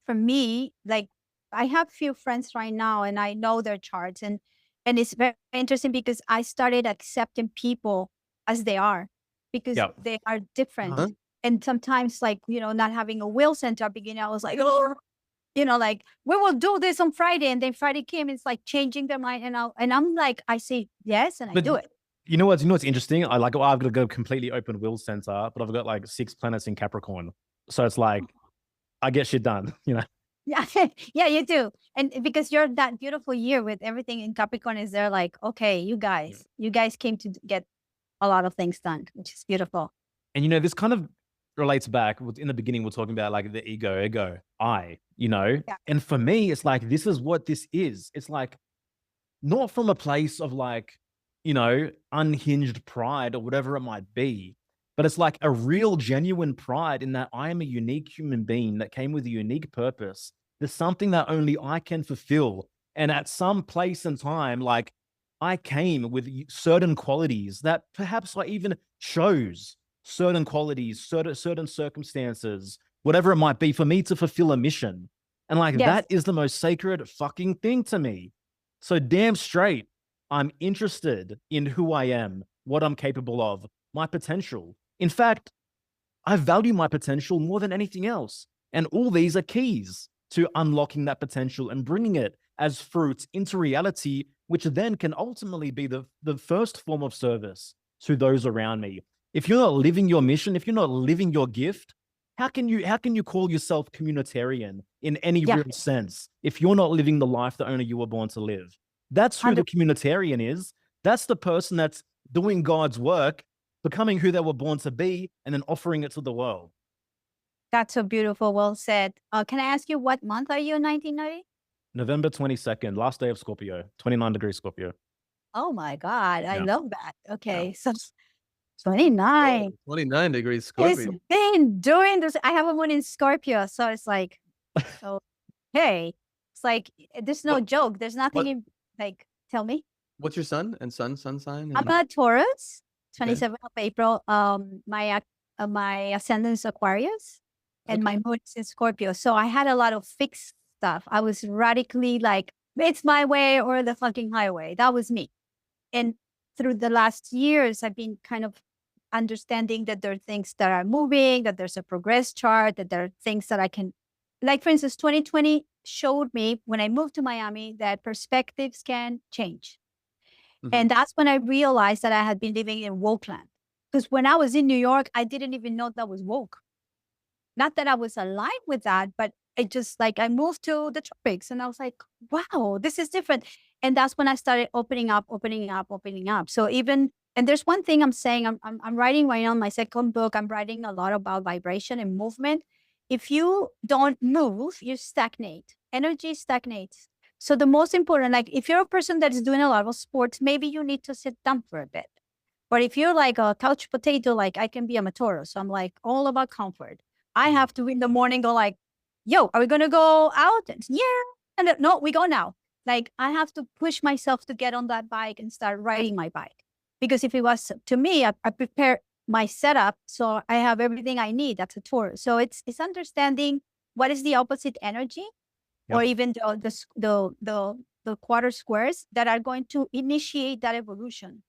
for me, like I have few friends right now and I know their charts and it's very interesting because I started accepting people as they are because they are different. And sometimes like, not having a will center beginning, I was like, oh, like we will do this on Friday. And then Friday came, it's like changing their mind. And I'm like, I say yes and I do it. You know what's interesting? I've got to go completely open will center, but I've got like 6 planets in Capricorn. So it's like, I get shit done, Yeah. Yeah, you do. And because you're that beautiful year with everything in Capricorn is there like, okay, you guys came to get a lot of things done, which is beautiful. And, this kind of relates back in the beginning, we're talking about like the ego, I, and for me, it's like, this is what this is. It's like, not from a place of like, unhinged pride or whatever it might be, but it's like a real genuine pride in that I am a unique human being that came with a unique purpose. There's something that only I can fulfill. And at some place and time, like I came with certain qualities that perhaps I even chose certain qualities, certain circumstances, whatever it might be for me to fulfill a mission. And like, that is the most sacred fucking thing to me. So damn straight, I'm interested in who I am, what I'm capable of, my potential. In fact, I value my potential more than anything else. And all these are keys to unlocking that potential and bringing it as fruits into reality, which then can ultimately be the first form of service to those around me. If you're not living your mission, if you're not living your gift, how can you call yourself communitarian in any real sense if you're not living the life that only you were born to live? That's who the communitarian is. That's the person that's doing God's work, becoming who they were born to be, and then offering it to the world. That's so beautiful. Well said. Can I ask you what month are you in 1990? November 22nd, last day of Scorpio, 29 degrees Scorpio. Oh my God. I love that. Okay. So 29. 29 degrees Scorpio. It's been doing this. I have a moon in Scorpio. So it's like, hey, it's like, there's no joke. There's nothing in, like, tell me. What's your sun and sun sign? I'm a Taurus, 27th of April. My ascendant is Aquarius and my moon is in Scorpio. So I had a lot of fixed stuff. I was radically like, it's my way or the fucking highway. That was me. And through the last years, I've been kind of understanding that there are things that are moving, that there's a progress chart, that there are things that I can, like for instance, 2020 showed me when I moved to Miami that perspectives can change. And that's when I realized that I had been living in woke land. Because when I was in New York, I didn't even know that was woke. Not that I was aligned with that, but it just like I moved to the tropics and I was like, wow, this is different. And that's when I started opening up. So even, and there's one thing I'm saying, I'm writing right now my second book. I'm writing a lot about vibration and movement. If you don't move, you stagnate. Energy stagnates. So the most important, like if you're a person that is doing a lot of sports, maybe you need to sit down for a bit. But if you're like a couch potato, like I can be a Taurus. So I'm like all about comfort. I have to in the morning go like, yo, are we going to go out? And, yeah. And no, we go now. Like, I have to push myself to get on that bike and start riding my bike. Because if it was to me, I prepare my setup so I have everything I need. That's a tour. So it's understanding what is the opposite energy, or even the quarter squares that are going to initiate that evolution.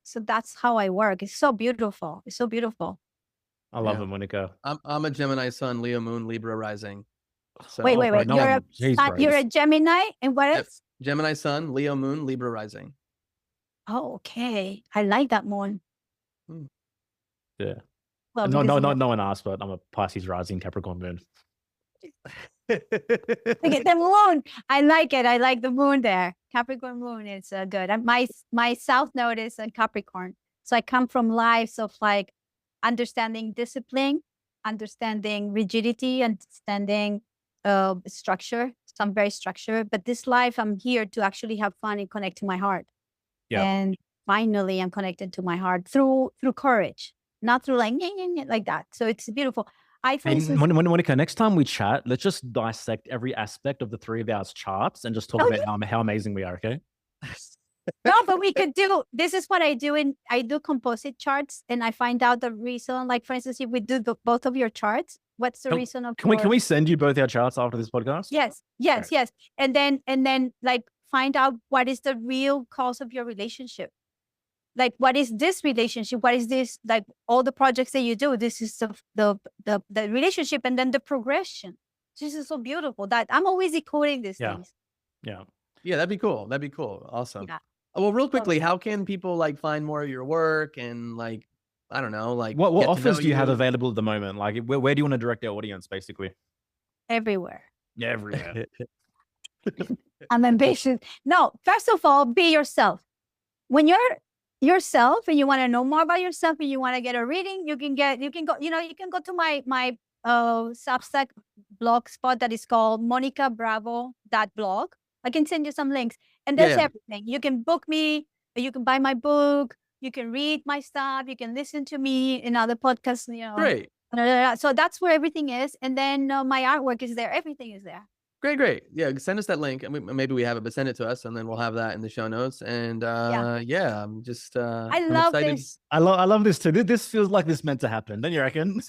So that's how I work. It's so beautiful. It's so beautiful. I love it, Monica. I'm a Gemini sun, Leo moon, Libra rising. So, wait. no, You're a Gemini, and what else? Gemini sun, Leo moon, Libra rising. Oh, okay. I like that moon. Yeah. Well, no one asked, but I'm a Pisces rising, Capricorn moon. Look at the moon. I like it. I like the moon there. Capricorn moon is good. My south node is in Capricorn. So I come from lives of like understanding discipline, understanding rigidity, understanding structure. So I'm very structured. But this life, I'm here to actually have fun and connect to my heart. Yeah. And finally, I'm connected to my heart through courage, not through like that. So it's beautiful. Monica, next time we chat, let's just dissect every aspect of the three of ours charts and just talk about how amazing we are, okay? No, but we could do, this is what I do. I do composite charts, and I find out the reason. Like, for instance, if we do both of your charts, what's the reason of can we send you both our charts after this podcast? Yes. And then like find out what is the real cause of your relationship. Like, what is this relationship? What is this? Like, all the projects that you do, this is the relationship, and then the progression. This is so beautiful that I'm always decoding these things. Yeah, that'd be cool. Awesome. Yeah. Well, real quickly, how can people like find more of your work and like, I don't know, like what offers do you have available at the moment? Like, where do you want to direct our audience, basically? Everywhere. Yeah, everywhere. I'm ambitious. No, first of all, be yourself. When you're yourself and you want to know more about yourself and you want to get a reading, you can go to my Substack blog spot that is called monicabravo.blog. I can send you some links, and that's everything. You can book me, you can buy my book, you can read my stuff, you can listen to me in other podcasts, Great. So that's where everything is. And then my artwork is there. Everything is there. Great. Yeah, send us that link, and maybe we have it, but send it to us, and then we'll have that in the show notes. And I'm just I love this. I love this too. This feels like this meant to happen. Don't you reckon?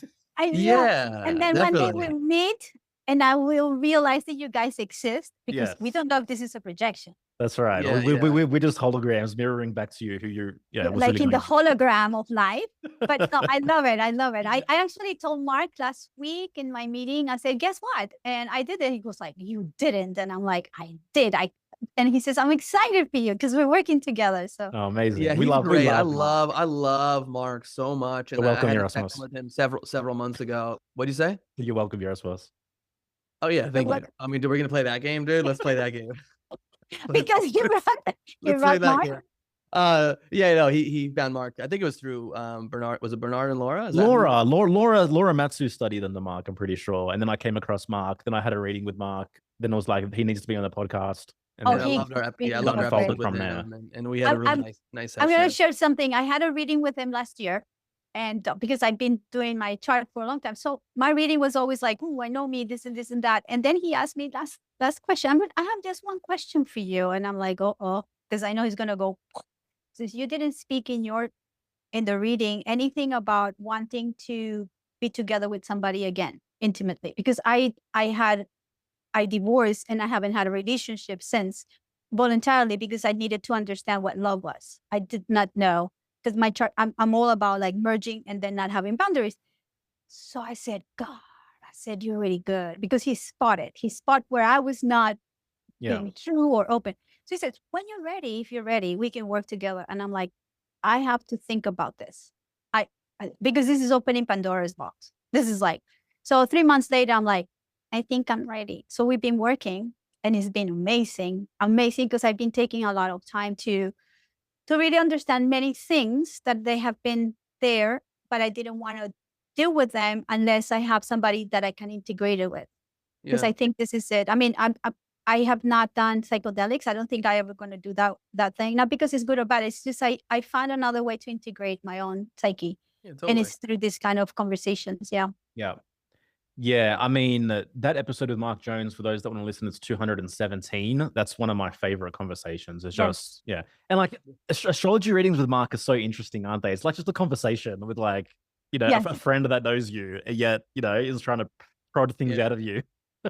Yeah. And then definitely. one day we'll meet, and I will realize that you guys exist, because we don't know if this is a projection. That's right. We're just holograms mirroring back to you who you're. Yeah, like really in the hologram of life. But no, I love it. I actually told Mark last week in my meeting. I said, "Guess what?" And I did it. He was like, "You didn't," and I'm like, "I did." And he says, "I'm excited for you because we're working together." So amazing. Yeah, he's great. I love Mark so much. And you're welcome, I had Erasmus. with him several months ago. What'd you say? You're welcome, Erasmus. Oh yeah, thank you. I mean, we're gonna play that game, dude. Let's play that game. Because you brought Mark. He found Mark. I think it was through Bernard. Was it Bernard and Laura? Laura Matsu studied under Mark, I'm pretty sure. And then I came across Mark. Then I had a reading with Mark. Then I was like, he needs to be on the podcast. And I loved our episode with him, and we had a really nice session. I'm going to share something. I had a reading with him last year, and because I've been doing my chart for a long time, so my reading was always like, "Oh, I know me, this and this and that." And then he asked me last question. I have just one question for you, and I'm like, "Oh," because I know he's going to go. Since you didn't speak in the reading anything about wanting to be together with somebody again intimately, because I divorced and I haven't had a relationship since, voluntarily, because I needed to understand what love was. I did not know, because my chart, I'm all about like merging and then not having boundaries. So I said, "God," I said, "you're really good," because he spotted where I was not being true or open. So he says, "When you're ready, if you're ready, we can work together." And I'm like, I have to think about this. Because this is opening Pandora's box. This is like, so 3 months later, I'm like, I think I'm ready. So we've been working, and it's been amazing, because I've been taking a lot of time to really understand many things that they have been there, but I didn't want to deal with them unless I have somebody that I can integrate it with. Because I think this is it. I mean, I have not done psychedelics. I don't think I ever going to do that thing. Not because it's good or bad. It's just I found another way to integrate my own psyche. Yeah, totally. And it's through this kind of conversations. Yeah. Yeah. Yeah, I mean, that episode with Mark Jones, for those that want to listen, it's 217. That's one of my favorite conversations. It's Yes. just, yeah. And like astrology readings with Mark are so interesting, aren't they? It's like just a conversation with like, Yes. a friend that knows you, and yet, is trying to prod things out of you.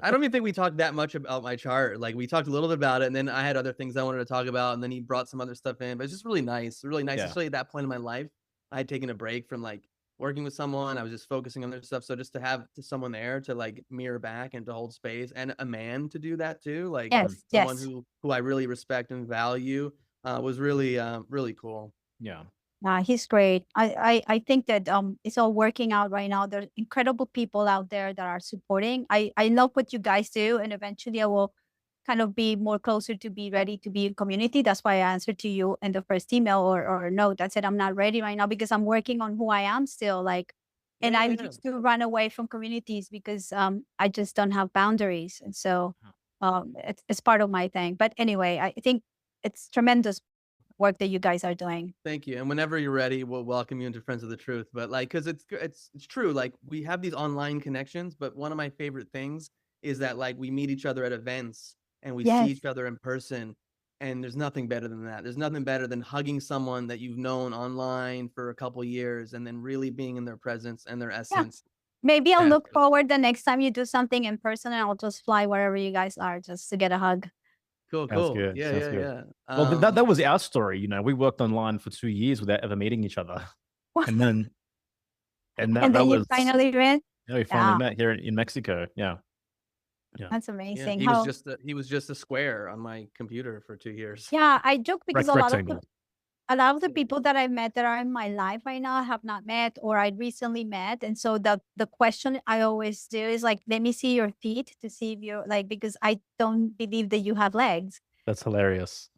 I don't even think we talked that much about my chart. Like we talked a little bit about it, and then I had other things I wanted to talk about, and then he brought some other stuff in. But it's just really nice, Yeah. especially at that point in my life. I had taken a break from like working with someone. I was just focusing on other stuff. So just to have someone there to like mirror back and to hold space, and a man to do that too, like Yes. someone Yes. who I really respect and value, was really really cool. Yeah. Nah, he's great. I think that it's all working out right now. There's incredible people out there that are supporting. I love what you guys do, and eventually I will kind of be more closer to be ready to be in community. That's why I answered to you in the first email or note. I said I'm not ready right now because I'm working on who I am still. Like, and I used to run away from communities because I just don't have boundaries, and so it's part of my thing. But anyway, I think it's tremendous work that you guys are doing. Thank you. And whenever you're ready, we'll welcome you into Friends of the Truth. But like, because it's true. Like we have these online connections, but one of my favorite things is that like we meet each other at events and we see each other in person. And there's nothing better than that. There's nothing better than hugging someone that you've known online for a couple years and then really being in their presence and their essence. Maybe I'll look forward the next time you do something in person, and I'll just fly wherever you guys are just to get a hug. Cool. Sounds good. Yeah, Sounds yeah, good. yeah. Well, that was our story. We worked online for 2 years without ever meeting each other, and then that then you was finally met. yeah, we finally met here in Mexico. Yeah. That's Yeah, amazing. he was just a square on my computer for 2 years. Yeah, I joke because Rectangle. a lot of the people that I met that are in my life right now I have not met or I recently met. And so the question I always do is like, let me see your feet to see if you're like, because I don't believe that you have legs. That's hilarious.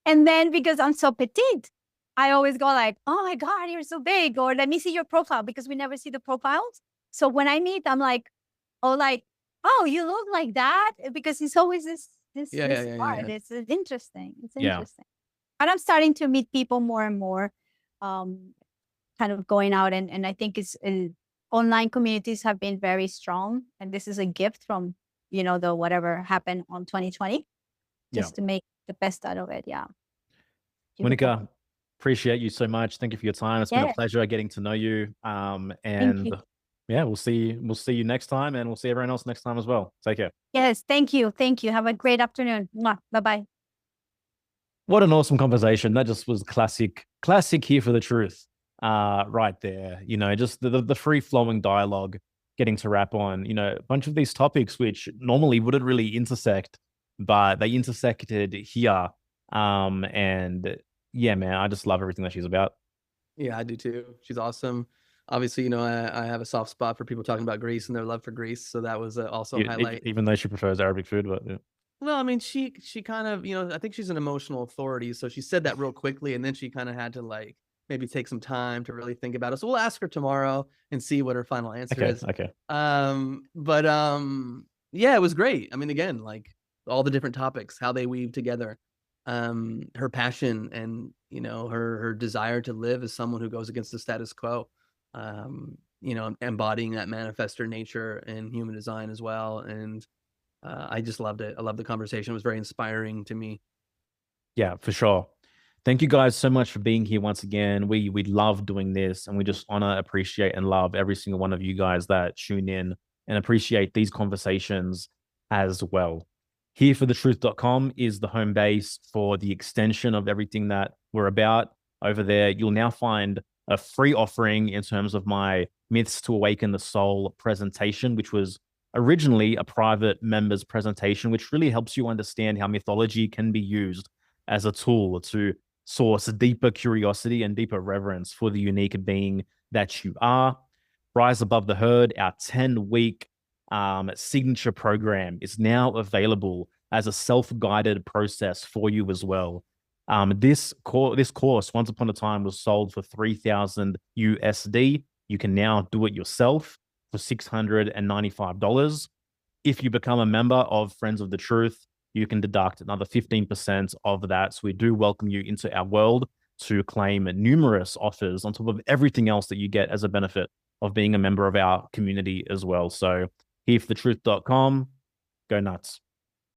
And then because I'm so petite, I always go like, oh my God, you're so big. Or let me see your profile because we never see the profiles. So when I meet, I'm like, oh, you look like that? Because it's always this part. It's interesting. It's interesting. And I'm starting to meet people more and more, kind of going out. And I think online communities have been very strong. And this is a gift from, the whatever happened on 2020, just to make the best out of it. Yeah. Monica, appreciate you so much. Thank you for your time. It's been a pleasure getting to know you. And yeah, we'll see you next time, and we'll see everyone else next time as well. Take care. Yes, thank you. Have a great afternoon. Bye-bye. What an awesome conversation. That just was classic Here for the Truth. Right there. Just the free-flowing dialogue, getting to wrap on, a bunch of these topics which normally wouldn't really intersect, but they intersected here. And yeah, man, I just love everything that she's about. Yeah, I do too. She's awesome. Obviously, I have a soft spot for people talking about Greece and their love for Greece. So that was also a highlight. Even though she prefers Arabic food, but yeah. Well, I mean, she kind of, I think she's an emotional authority. So she said that real quickly, and then she kind of had to like maybe take some time to really think about it. So we'll ask her tomorrow and see what her final answer is. Okay. But yeah, it was great. I mean, again, like all the different topics, how they weave together, her passion and, her desire to live as someone who goes against the status quo, embodying that manifestor nature in human design as well. And I just loved it. I loved the conversation. It was very inspiring to me. Yeah, for sure. Thank you guys so much for being here once again. We love doing this, and we just honor, appreciate, and love every single one of you guys that tune in and appreciate these conversations as well. Hereforthetruth.com is the home base for the extension of everything that we're about. Over there, you'll now find a free offering in terms of my Myths to Awaken the Soul presentation, which was originally a private members presentation, which really helps you understand how mythology can be used as a tool to source deeper curiosity and deeper reverence for the unique being that you are. Rise Above the Herd, our 10-week signature program, is now available as a self-guided process for you as well. This course, once upon a time, was sold for $3,000 USD. You can now do it yourself for $695. If you become a member of Friends of the Truth, you can deduct another 15% of that. So we do welcome you into our world to claim numerous offers on top of everything else that you get as a benefit of being a member of our community as well. So hereforthetruth.com, go nuts.